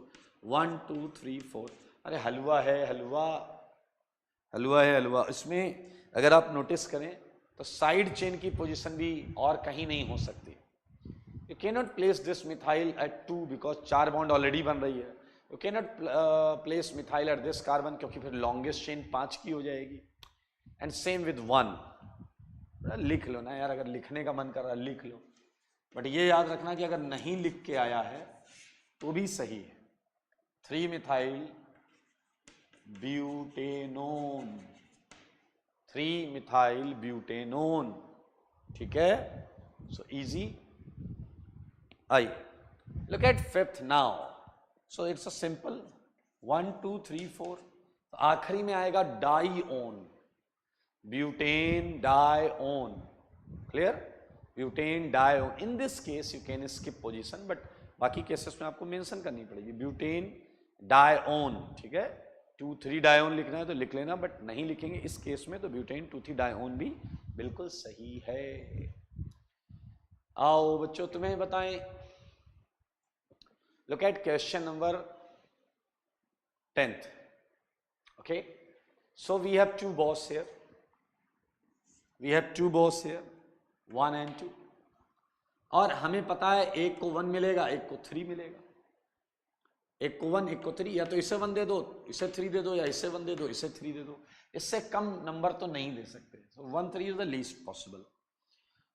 1 2 3 4। अरे हलवा है, हलवा, हलवा है, हलवा। इसमें अगर आप नोटिस करें तो साइड चेन की पोजीशन भी और कहीं नहीं हो सकती। You can not place this methyl at 2 because 4 bond already बन रही है। You can not place methyl at this carbon, क्योंकि फिर लॉन्गेस्ट चेन 5 की हो जाएगी। एंड सेम विद 1, लिख लो ना यार, अगर लिखने का मन कर रहा है लिख लो, बट ये याद रखना कि अगर नहीं लिख के आया है तो भी सही है। 3 मिथाइल ब्यूटेनोन, 3 मिथाइल ब्यूटेनोन, ठीक है। So easy. I look at 5th now, so it's a simple 1 2 3 4, तो आखिरी में आएगा dione, butane dione, clear, butane dione. In this case you can skip position, but बाकी केसेस में आपको मेंशन करनी पड़ेगी, ब्यूटेन डाईओन, ठीक है। 2 3 डाईओन लिखना है तो लिख लेना, बट नहीं लिखेंगे इस केस में, तो ब्यूटेन 2 3 डाईओन भी बिल्कुल सही है। आओ बच्चों तुम्हें बताएं, look at question number 10th, okay. So we have 2 boss here, we have 2 boss here, 1 and 2, और हमें पता है एक को 1 मिलेगा, एक को 3 मिलेगा, एक को 1 एक को 3, या तो इसे 1 दे दो, इसे 3 दे दो, या इसे 1 दे दो, इसे 3 दे दो, इससे कम नंबर तो नहीं दे सकते। सो 1 3 इज द लीस्ट पॉसिबल।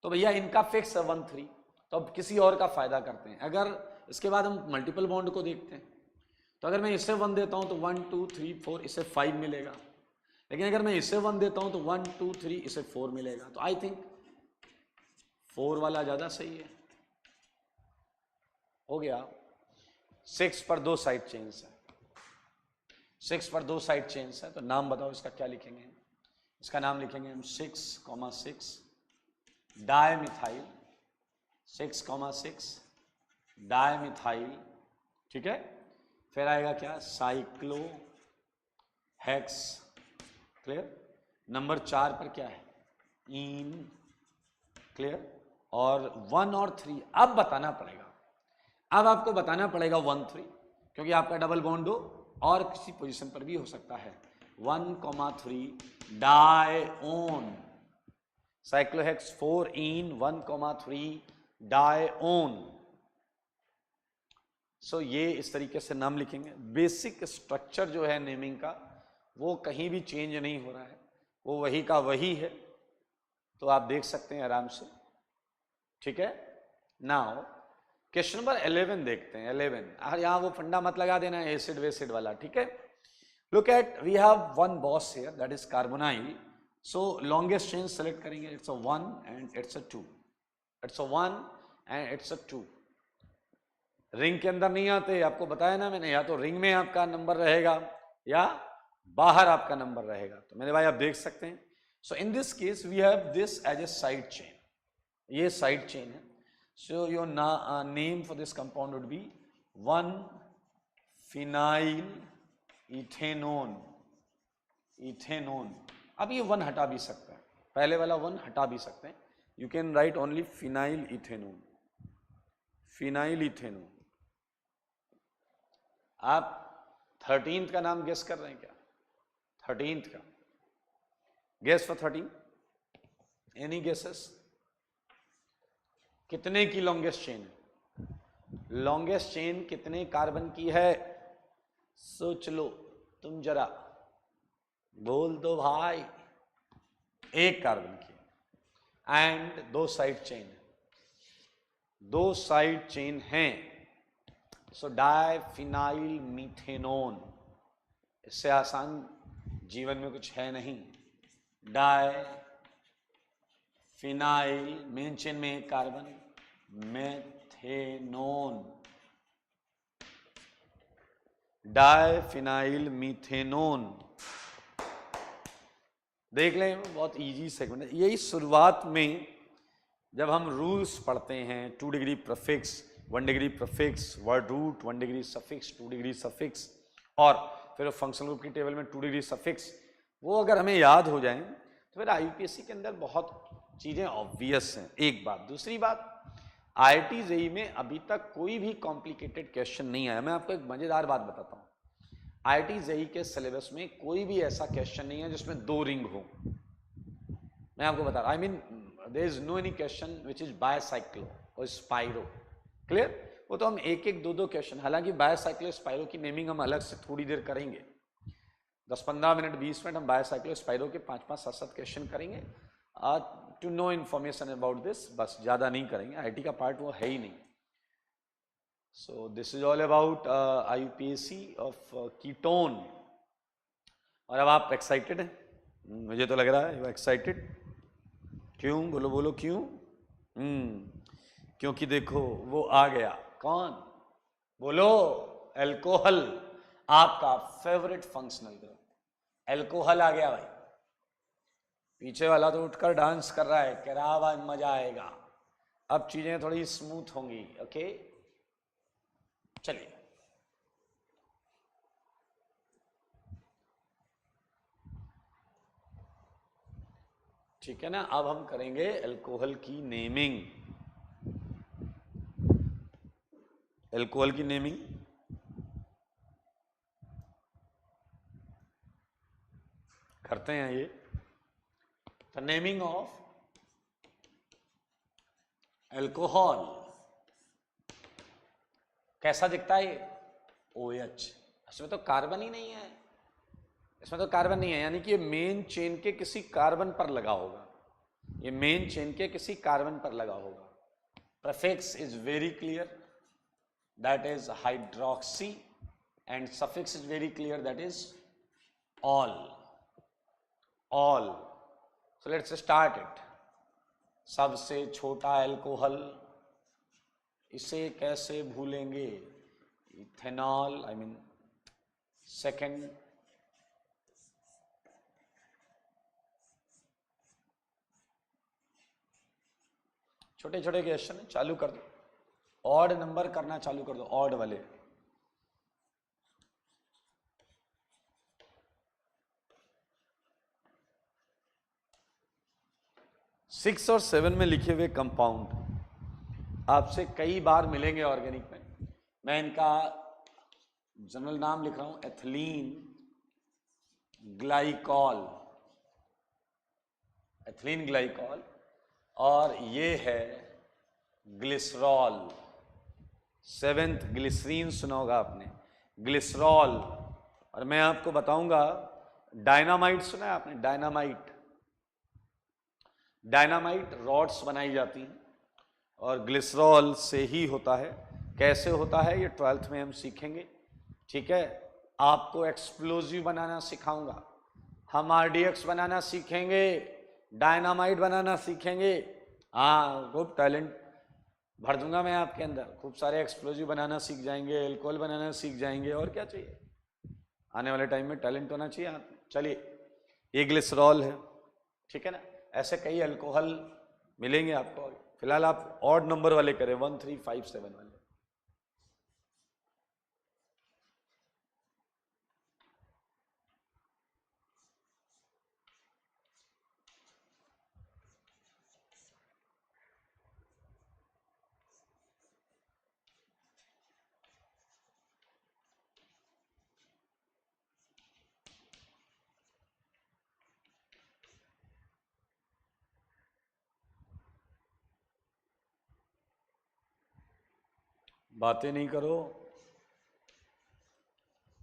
तो भैया इनका फिक्स है 1 3, तो अब किसी और का फायदा करते हैं। अगर इसके बाद हम मल्टीपल बॉन्ड को देखते हैं, तो अगर मैं इसे 1 देता हूं तो 1 2 3 4, इसे 5 मिलेगा, लेकिन अगर मैं इसे 1 देता हूं तो 1 2 3, इसे 4 मिलेगा। तो आई थिंक 4 वाला ज्यादा सही है। हो गया। 6 पर 2 साइड चेन्स है, 6 पर 2 साइड चेन्स है, तो नाम बताओ इसका क्या लिखेंगे? इसका नाम लिखेंगे हम 6,6 डायमिथाइल, 6,6 डायमिथाइल, ठीक है। फिर आएगा क्या? Cyclo hex, clear. नंबर 4 पर क्या है, इन, क्लियर। और 1 और 3 अब बताना पड़ेगा, अब आपको बताना पड़ेगा 1 3, क्योंकि आपका डबल बॉन्ड हो और किसी पोजीशन पर भी हो सकता है। 1,3 डायओन, साइक्लोहेक्स 4 इन 1,3 डायओन। सो ये इस तरीके से नाम लिखेंगे। बेसिक स्ट्रक्चर जो है नेमिंग का वो कहीं भी चेंज नहीं हो रहा है, वो वही का वही है, तो आप देख सकते हैं आराम से, ठीक है। नाउ क्वेश्चन नंबर 11 देखते हैं। 11 यहां वो फंडा मत लगा देना एसिड वेसिड वाला, ठीक है। Look at, we have one boss here, that is carbonyl. So longest chain select करेंगे, it's a 1 and it's a 2, it's a 1 and it's a 2। Ring के अंदर नहीं आते, आपको बताया ना मैंने, या तो रिंग में आपका नंबर रहेगा या बाहर आपका नंबर रहेगा। तो मेरे भाई आप देख सकते हैं। So in this case we have this as a side chain, ये साइड चेन है। So your name for this compound would be 1-phenyl ethanone, ethanone. अब ये 1 हटा भी सकता है, पहले वाला 1 हटा भी सकते हैं। You can write only phenyl ethanone, phenyl ethanone. आप 13th का नाम गेस कर रहे हैं क्या, 13th का गेस फॉर 13, एनी गेसेस? कितने की लॉन्गेस्ट चेन है, लॉन्गेस्ट चेन कितने कार्बन की है, सोच लो तुम जरा, बोल दो भाई। 1 कार्बन की and 2 side chain, 2 side chain हैं। सो डाइफिनाइल मीथेनोन, इससे आसान जीवन में कुछ है नहीं। डाइफिनाइल, मेन चेन में 1 कार्बन, मेथेनोन, डाइफिनाइल मीथेनोन। देख लें, बहुत इजी सेगमेंट है। यही शुरुआत में जब हम रूल्स पढ़ते हैं, 2 degree prefix, 1 degree prefix, word root, 1 degree suffix, 2 degree suffix, और फिर फंक्शनल ग्रुप की टेबल में 2 डिग्री सफिक्स, वो अगर हमें याद हो जाए तो फिर आईयूपीएससी के अंदर बहुत चीजें ऑब्वियस हैं। एक बात, दूसरी बात, आईआईटी जेईई में अभी तक कोई भी कॉम्प्लिकेटेड क्वेश्चन नहीं आया। मैं आपको एक मजेदार बात बताता हूँ, आईआईटी जेईई के सिलेबस में कोई भी ऐसा क्वेश्चन नहीं है जिसमें 2 रिंग हो। मैं आपको बता रहा, I mean there is no any question which is bicyclo और स्पाइरो, क्लियर। वो तो हम 1-1, 2-2 क्वेश्चन, हालांकि बायसाइक्लो स्पाइरो की नेमिंग हम अलग से थोड़ी देर करेंगे, 10-15 मिनट 20 मिनट हम बायसाइक्लो स्पाइरो के 5-5, 7-7 क्वेश्चन करेंगे to know information about this, बस ज्यादा नहीं करेंगे, आईटी का पार्ट वो है ही नहीं। सो this is all about आईयूपीएससी of ketone. और अब आप एक्साइटेड हैं? मुझे तो लग रहा है यू एक्साइटेड। क्यों, बोलो बोलो क्यों? क्योंकि देखो वो आ गया, कौन, बोलो, अल्कोहल, आपका फेवरेट फंक्शनल ग्रुप, अल्कोहल आ गया भाई। पीछे वाला तो उठकर डांस कर रहा है, कह रहा भाई मजा आएगा, अब चीजें थोड़ी स्मूथ होंगी। ओके चलिए, ठीक है ना। अब हम करेंगे अल्कोहल की नेमिंग, अल्कोहल की नेमिंग करते हैं। ये द नेमिंग ऑफ अल्कोहल कैसा दिखता है ये, OH। इसमें तो कार्बन ही नहीं है, इसमें तो कार्बन नहीं है, यानी कि ये मेन चेन के किसी कार्बन पर लगा होगा, ये मेन चेन के किसी कार्बन पर लगा होगा। Prefix is very clear, that is hydroxy, and suffix is very clear, that is all, all. So let's start it. सबसे छोटा अल्कोहल, इसे कैसे भूलेंगे, इथेनॉल, आई मीन सेकेंड, छोटे छोटे क्वेश्चन चालू कर दो, ऑड नंबर करना चालू कर दो, ऑड वाले। 6 और 7 में लिखे हुए कंपाउंड आपसे कई बार मिलेंगे ऑर्गेनिक में। मैं इनका जनरल नाम लिख रहा हूं, एथिलीन ग्लाइकॉल, एथिलीन ग्लाइकॉल, और ये है ग्लिसरॉल। 7th ग्लिसरीन सुना होगा आपने, ग्लिसरॉल। और मैं आपको बताऊंगा, डायनामाइट सुना है आपने? डायनामाइट, डायनामाइट रॉड्स बनाई जाती हैं और ग्लिसरॉल से ही होता है। कैसे होता है ये 12th में हम सीखेंगे, ठीक है। आपको एक्सप्लोजिव बनाना सिखाऊंगा, हम आरडीएक्स बनाना सीखेंगे, डायनामाइट बनाना सीखेंगे। हाँ, खूब टैलेंट भर दूंगा मैं आपके अंदर, खूब सारे एक्सप्लोजिव बनाना सीख जाएंगे, एल्कोहल बनाना सीख जाएंगे, और क्या चाहिए। आने वाले टाइम में टैलेंट होना चाहिए हाथ में। चलिए, ये ग्लिसरॉल है, ठीक है ना। ऐसे कई अल्कोहल मिलेंगे आपको। फिलहाल आप ऑड नंबर वाले करें, 1 3 5 7 वाले। बातें नहीं करो,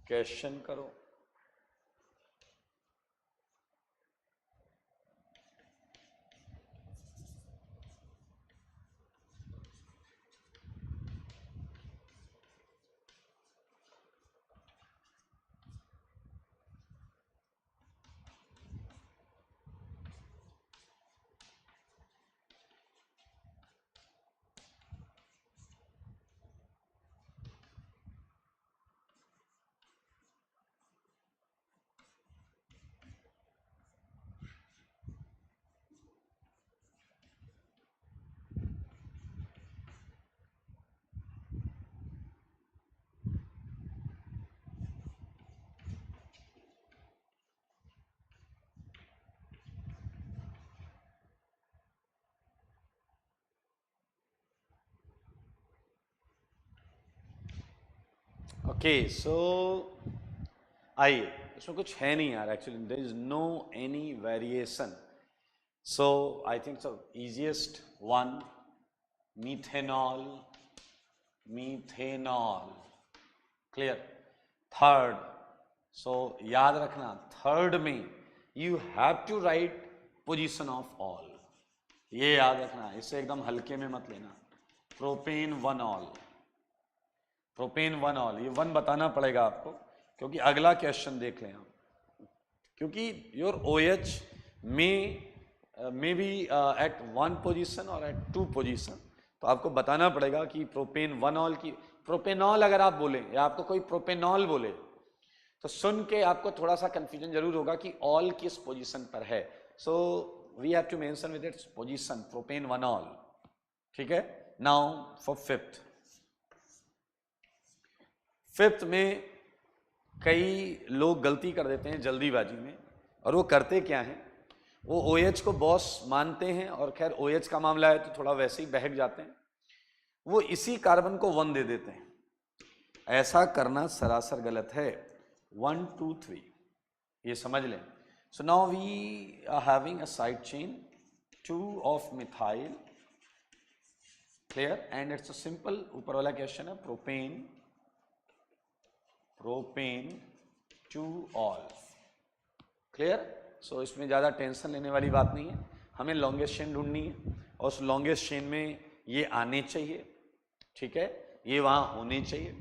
क्वेश्चन करो। ओके, सो आइए, इसमें कुछ है नहीं यार, actually there is no any variation. So I think so easiest one, methanol, methanol, clear. Third, so याद रखना, थर्ड में you have to write position of ol, ये याद रखना, इसे एकदम हल्के में मत लेना। Propane one ol, propane one ol, ये वन बताना पड़ेगा आपको, क्योंकि अगला क्वेश्चन देख लें आप, क्योंकि your OH may be at 1 position और एट 2 पोजीशन, तो आपको बताना पड़ेगा कि प्रोपेन वन ऑल की, प्रोपेनॉल अगर आप बोले या आपको कोई प्रोपेनॉल बोले तो सुन के आपको थोड़ा सा कंफ्यूजन जरूर होगा कि ऑल किस पोजीशन पर है। So we have to mention with its position, propane one ol, ठीक है। नाउ फॉर फिफ्थ में कई लोग गलती कर देते हैं जल्दीबाजी में, और वो करते क्या हैं, वो OH को बॉस मानते हैं, और खैर OH का मामला है तो थोड़ा वैसे ही बहक जाते हैं, वो इसी कार्बन को 1 दे देते हैं। ऐसा करना सरासर गलत है। 1 2 3 ये समझ लें। So now we are having a side chain 2 of methyl, clear, and it's a simple, ऊपर वाला क्वेश्चन है propane, propane 2 ol, clear. So इसमें ज़्यादा टेंशन लेने वाली बात नहीं है, हमें लॉन्गेस्ट चेन ढूंढनी है, और उस लॉन्गेस्ट चेन में ये आने चाहिए, ठीक है, ये वहाँ होने चाहिए,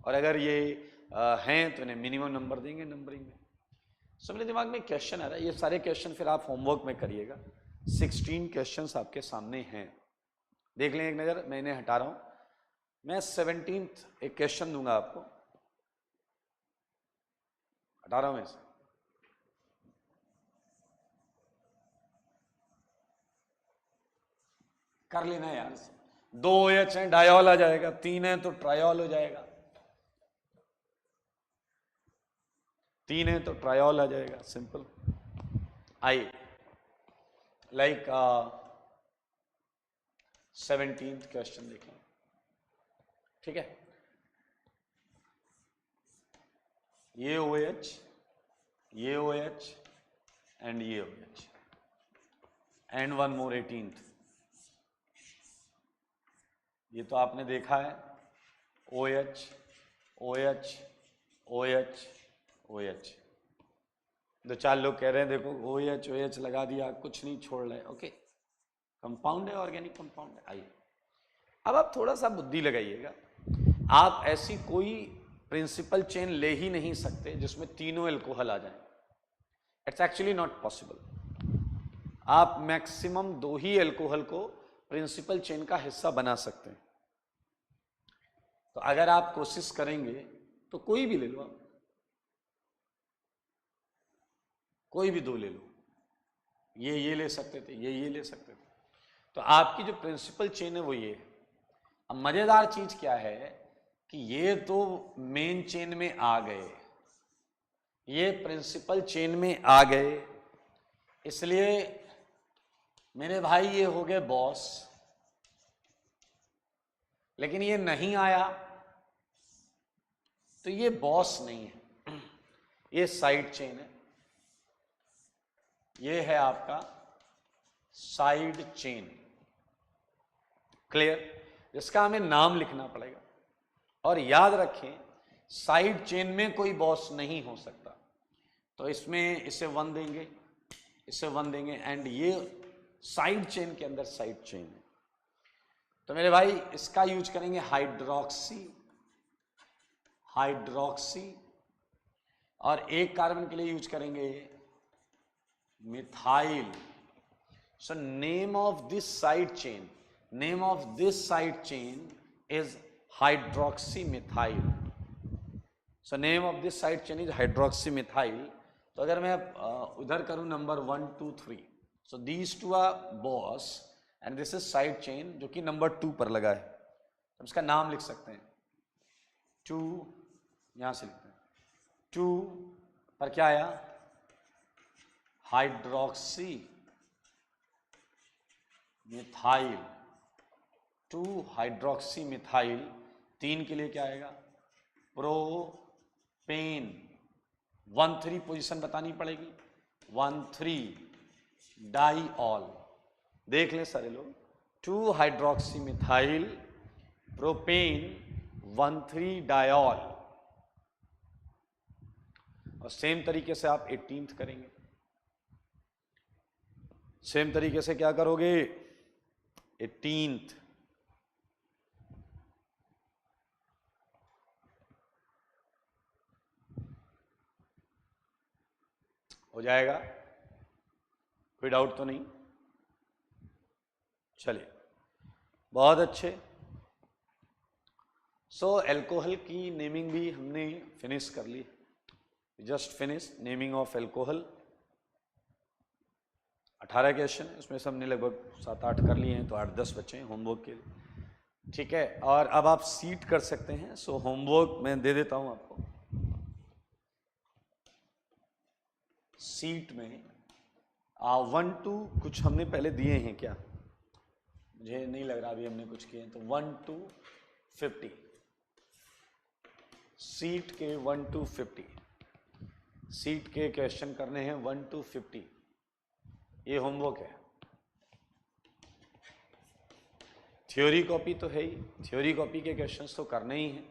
और अगर ये हैं तो इन्हें मिनिमम नंबर देंगे नंबरिंग में। सो मेरे दिमाग में क्वेश्चन आ रहा है, ये सारे क्वेश्चन फिर आप होमवर्क में करिएगा। 16 क्वेश्चंस आपके सामने हैं, देख लें एक नज़र, मैं इन्हें हटा रहा हूँ। मैं 17th एक क्वेश्चन दूंगा आपको, हटा रहा हूँ इसे। कर लेना यार, 2 OH हैं, डायॉल आ जाएगा, 3 है तो ट्रायॉल हो जाएगा, 3 है तो ट्रायॉल आ जाएगा, simple. I like 17th question देखें, ठीक है। ये OH, ये OH एंड ये OH and one more 18th। ये तो आपने देखा है, OH OH OH OH। दो चार लोग कह रहे हैं देखो OH OH लगा दिया, कुछ नहीं छोड़ रहे, ओके, कंपाउंड है, ऑर्गेनिक कंपाउंड है। आइए अब आप थोड़ा सा बुद्धि लगाइएगा, आप ऐसी कोई प्रिंसिपल चेन ले ही नहीं सकते जिसमें तीनों एल्कोहल आ जाएं। It's actually not possible. आप मैक्सिमम 2 ही एल्कोहल को प्रिंसिपल चेन का हिस्सा बना सकते हैं। तो अगर आप कोशिश करेंगे तो कोई भी ले लो, आप कोई भी 2 ले लो, ये ले सकते थे, ये ले सकते थे। तो आपकी जो प्रिंसिपल चेन है वो ये है। अब मजेदार चीज क्या है कि ये तो मेन चेन में आ गए, ये प्रिंसिपल चेन में आ गए, इसलिए मेरे भाई ये हो गए बॉस। लेकिन ये नहीं आया तो ये बॉस नहीं है, ये साइड चेन है, ये है आपका साइड चेन। क्लियर? जिसका हमें नाम लिखना पड़ेगा। और याद रखें साइड चेन में कोई बॉस नहीं हो सकता। तो इसमें इसे 1 देंगे, इसे 1 देंगे, एंड ये साइड चेन के अंदर साइड चेन है। तो मेरे भाई इसका यूज करेंगे हाइड्रोक्सी, हाइड्रोक्सी, और एक कार्बन के लिए यूज करेंगे methyl. So name of this side chain, name of this side chain is hydroxymethyl. So name of this side chain is hydroxymethyl. तो अगर मैं उधर करूं number 1 2 3, so these two are boss and this is side chain जो कि number 2 पर लगा है। तो इसका नाम लिख सकते हैं 2, यहां से लिखते हैं 2 पर क्या आया, हाइड्रोक्सी मिथाइल, 2 हाइड्रोक्सी मिथाइल। 3 के लिए क्या आएगा, प्रोपेन। 1,3 पोजीशन बतानी पड़ेगी, 1,3 डाइऑल। देख लें सारे लोग, 2 हाइड्रोक्सी मिथाइल प्रोपेन 1,3 डाइऑल। और सेम तरीके से आप 18th करेंगे। सेम तरीके से क्या करोगे, 18th, हो जाएगा, कोई डाउट तो नहीं? चलिए बहुत अच्छे। सो एल्कोहल की नेमिंग भी हमने फिनिश कर ली, just finish naming of alcohol. 18 question, उसमें से हमने लगभग 7-8 कर लिए हैं, तो 8-10 बचे हैं होमवर्क के लिए, ठीक है। और अब आप सीट कर सकते हैं। सो होमवर्क मैं दे देता हूं आपको। सीट में 1 2 कुछ हमने पहले दिए हैं क्या, मुझे नहीं लग रहा अभी हमने कुछ किए हैं। तो 1 2 50, सीट के 1 2 50, सीट के क्वेश्चन करने हैं 1 2 50। ये होमवर्क है। थ्योरी कॉपी तो है ही, थ्योरी कॉपी के क्वेश्चंस तो करने ही हैं,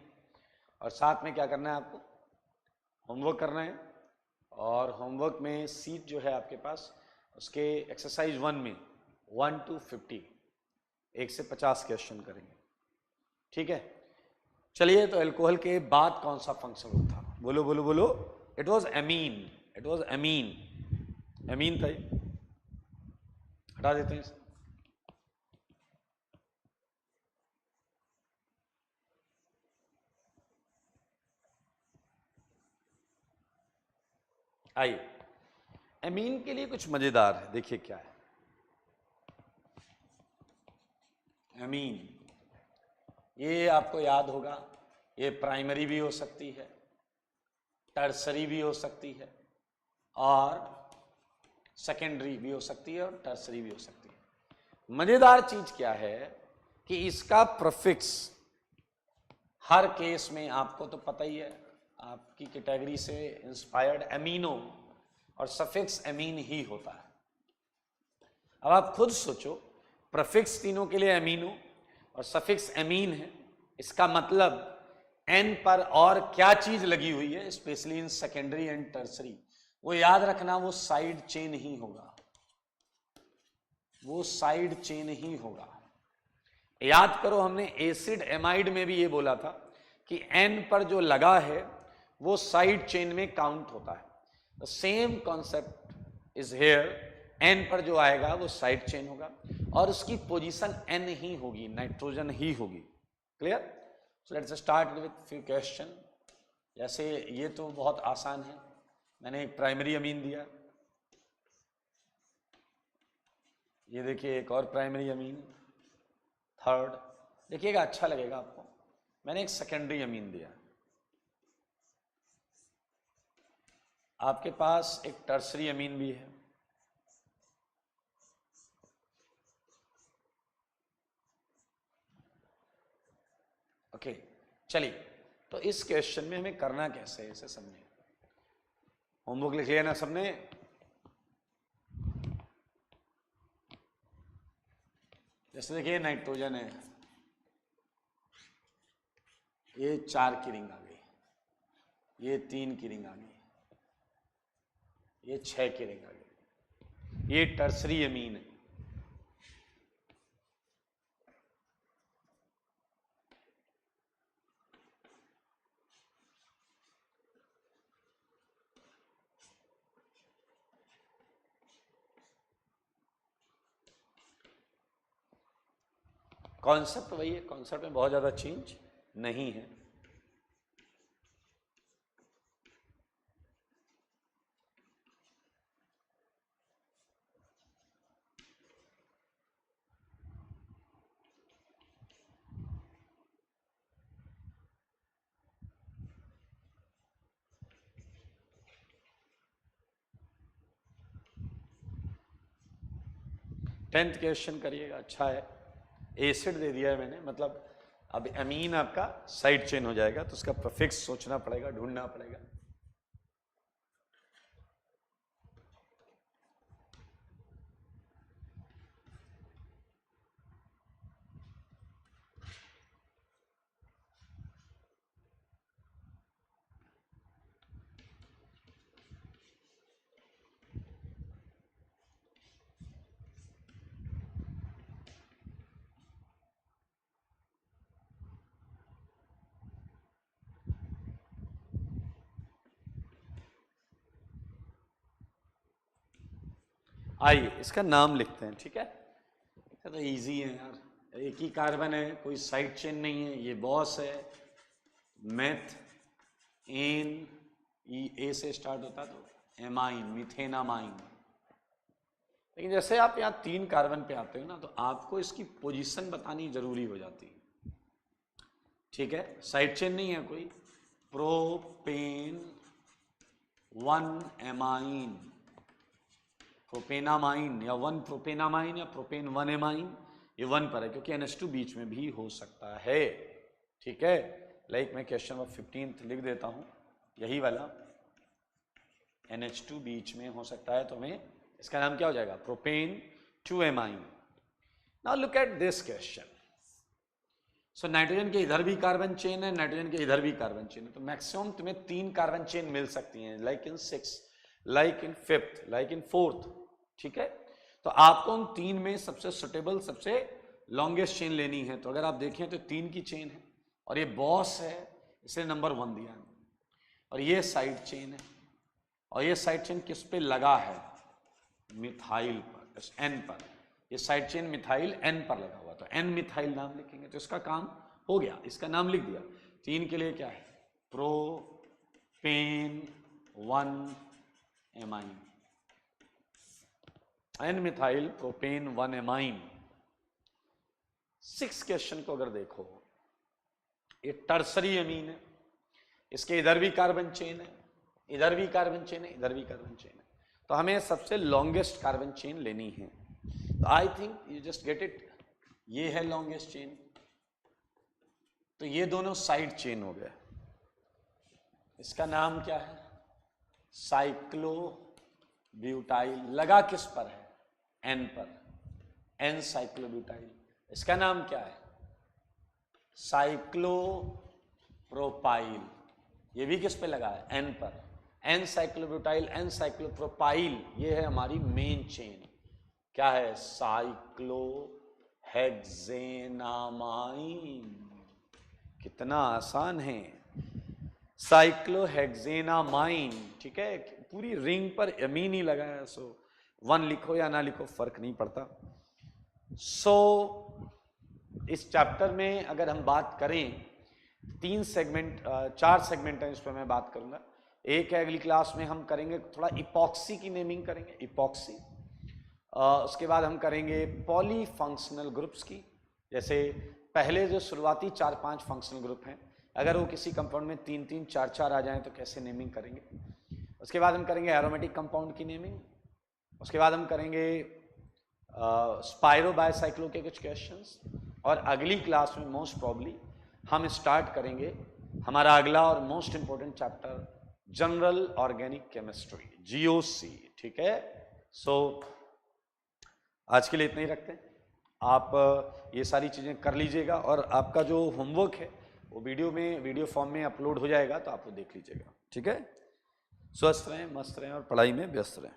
और साथ में क्या करना है आपको, होमवर्क करना है। और होमवर्क में सीट जो है आपके पास, उसके एक्सरसाइज 1 में 1 to 50, 1 से 50 क्वेश्चन करेंगे, ठीक है। चलिए, तो अल्कोहल के बाद कौन सा फंक्शन ग्रुप था, बोलो बोलो बोलो। It was amine, it was amine, amine था। हटा देते हैं इसे। आइए, एमीन के लिए कुछ मजेदार है, देखिए क्या है। एमीन, ये आपको याद होगा, ये प्राइमरी भी हो सकती है, टर्सरी भी हो सकती है, और सेकेंडरी भी हो सकती है, और टर्सरी भी हो सकती है। मजेदार चीज क्या है कि इसका प्रीफिक्स हर केस में आपको तो पता ही है, आपकी कैटेगरी से इंस्पायर्ड एमिनो और सफिक्स एमीन ही होता है। अब आप खुद सोचो, प्रीफिक्स तीनों के लिए एमिनो और सफिक्स एमीन है, इसका मतलब एन पर और क्या चीज लगी हुई है, specially in secondary and tertiary, वो याद रखना, वो साइड चेन ही होगा, वो साइड चेन ही होगा। याद करो, हमने एसिड एमाइड में भी ये बोला था कि एन पर जो लगा है वो साइड चेन में काउंट होता है। The same concept is here, N पर जो आएगा वो साइड चेन होगा और उसकी पोजीशन एन ही होगी, नाइट्रोजन ही होगी। Clear? So let's start with few question. जैसे ये तो बहुत आसान है, मैंने एक प्राइमरी अमीन दिया, ये देखिए एक और प्राइमरी अमीन, थर्ड, देखिएगा अच्छा लगेगा आपको, मैंने एक सेकेंडरी अमीन दिया, आपके पास एक टर्सरी अमीन भी है, ओके। चलिए, तो इस क्वेश्चन में हमें करना कैसे है इसे समझें। होमवर्क लिख लिया ना सबने? जैसे देखिए नाइट्रोजन है, ये 4 की रिंग आ गई, ये 3 की रिंग आ गई, ये 6 की रिंग आ गई, ये टर्सरी अमीन है। कॉन्सेप्ट वही है, कॉन्सेप्ट में बहुत ज्यादा चेंज नहीं है। टेंथ क्वेश्चन करिएगा, अच्छा है। एसिड दे दिया है मैंने, मतलब अब अमीन आपका साइड चेन हो जाएगा, तो उसका प्रीफिक्स सोचना पड़ेगा, ढूंढना पड़ेगा। आइए इसका नाम लिखते हैं, ठीक है? तो इजी है यार, एक ही कार्बन है, कोई साइड चेन नहीं है, ये बॉस है, मेथ एन, ए से स्टार्ट होता तो एमाइन, मिथेनामाइन। लेकिन जैसे आप यहाँ 3 कार्बन पे आते हो ना, तो आपको इसकी पोजीशन बतानी जरूरी हो जाती है, ठीक है? साइड चेन नहीं है कोई, प्रोपेन 1 एमाइन, प्रोपेनामाइन या 1 प्रोपेनामाइन या प्रोपेन 1 एमाइन, ये 1 पर है क्योंकि NH2 बीच में भी हो सकता है, ठीक है? लाइक मैं क्वेश्चन नंबर 15 लिख देता हूं, यही वाला NH2 बीच में हो सकता है, तो हमें इसका नाम क्या हो जाएगा? Propane 2 amine. Now look at this question. So nitrogen के इधर भी कार्बन चेन है, नाइट्रोजन के इधर भी कार्बन चेन है, तो मैक्सिमम तुम्हें 3 कार्बन चेन मिल सकती हैं, like in 6, like in 5th, like in 4th, ठीक है? तो आपको उन 3 में सबसे सुटेबल, सबसे लॉन्गेस्ट चेन लेनी है। तो अगर आप देखें तो 3 की चेन है और ये बॉस है, इसलिए नंबर 1 दिया है, और ये साइड चेन है, और ये साइड चेन किस पे लगा है? मिथाइल पर, एन पर। ये साइड चेन मिथाइल एन पर लगा हुआ, तो एन मिथाइल नाम लिखेंगे, तो इसका काम हो गया, इसका नाम लिख दिया। 3 के लिए क्या है? Propane 1 amine, N methyl propane 1 amine. 6 question को अगर देखो, ये टर्सरी अमीन है, इसके इधर भी कार्बन चेन है, इधर भी कार्बन चेन है, इधर भी कार्बन चेन है, तो हमें सबसे लॉन्गेस्ट कार्बन चेन लेनी है। तो I think you just get it, ये है लॉन्गेस्ट चेन, तो ये दोनों साइड चेन हो गए। इसका नाम क्या है? साइक्लोब्यूटाइल। लगा किस पर है? एन पर, एन साइक्लोब्यूटाइल। इसका नाम क्या है? साइक्लोप्रोपाइल। ये भी किस पे लगा है? एन पर। एन साइक्लोब्यूटाइल, एन साइक्लोप्रोपाइल, ये है हमारी मेन चेन। क्या है? साइक्लोहेक्सेनामाइन। कितना आसान है, साइक्लोहेक्सेनामाइन। ठीक है, पूरी रिंग पर अमीन ही लगा है, सो 1 लिखो या ना लिखो फर्क नहीं पड़ता। सो इस चैप्टर में अगर हम बात करें, 4 सेगमेंट हैं, इस पर मैं बात करूंगा। एक है अगली क्लास में हम करेंगे थोड़ा इपॉक्सी की नेमिंग करेंगे, इपॉक्सी। उसके बाद हम करेंगे पॉलीफंक्शनल ग्रुप्स की, जैसे पहले जो शुरुआती 4-5 फंक्शनल ग्रुप हैं, अगर वो किसी कंपाउंड में 3-3, 4-4 आ जाएं तो कैसे नेमिंग करेंगे। उसके बाद हम करेंगे एरोमेटिक कंपाउंड की नेमिंग। उसके बाद हम करेंगे स्पाइरो बायसाइक्लो के कुछ क्वेश्चंस। और अगली क्लास में मोस्ट प्रॉब्ली हम स्टार्ट करेंगे हमारा अगला और most important chapter, general organic chemistry, GOC. ठीक है, सो आज के लिए इतना ही रखते हैं। आप ये सारी चीज़ें कर लीजिएगा और आपका जो होमवर्क है वो वीडियो फॉर्म में अपलोड हो जाएगा, तो आप वो देख लीजिएगा। ठीक है, स्वस्थ रहें, मस्त रहें और पढ़ाई में व्यस्त रहें।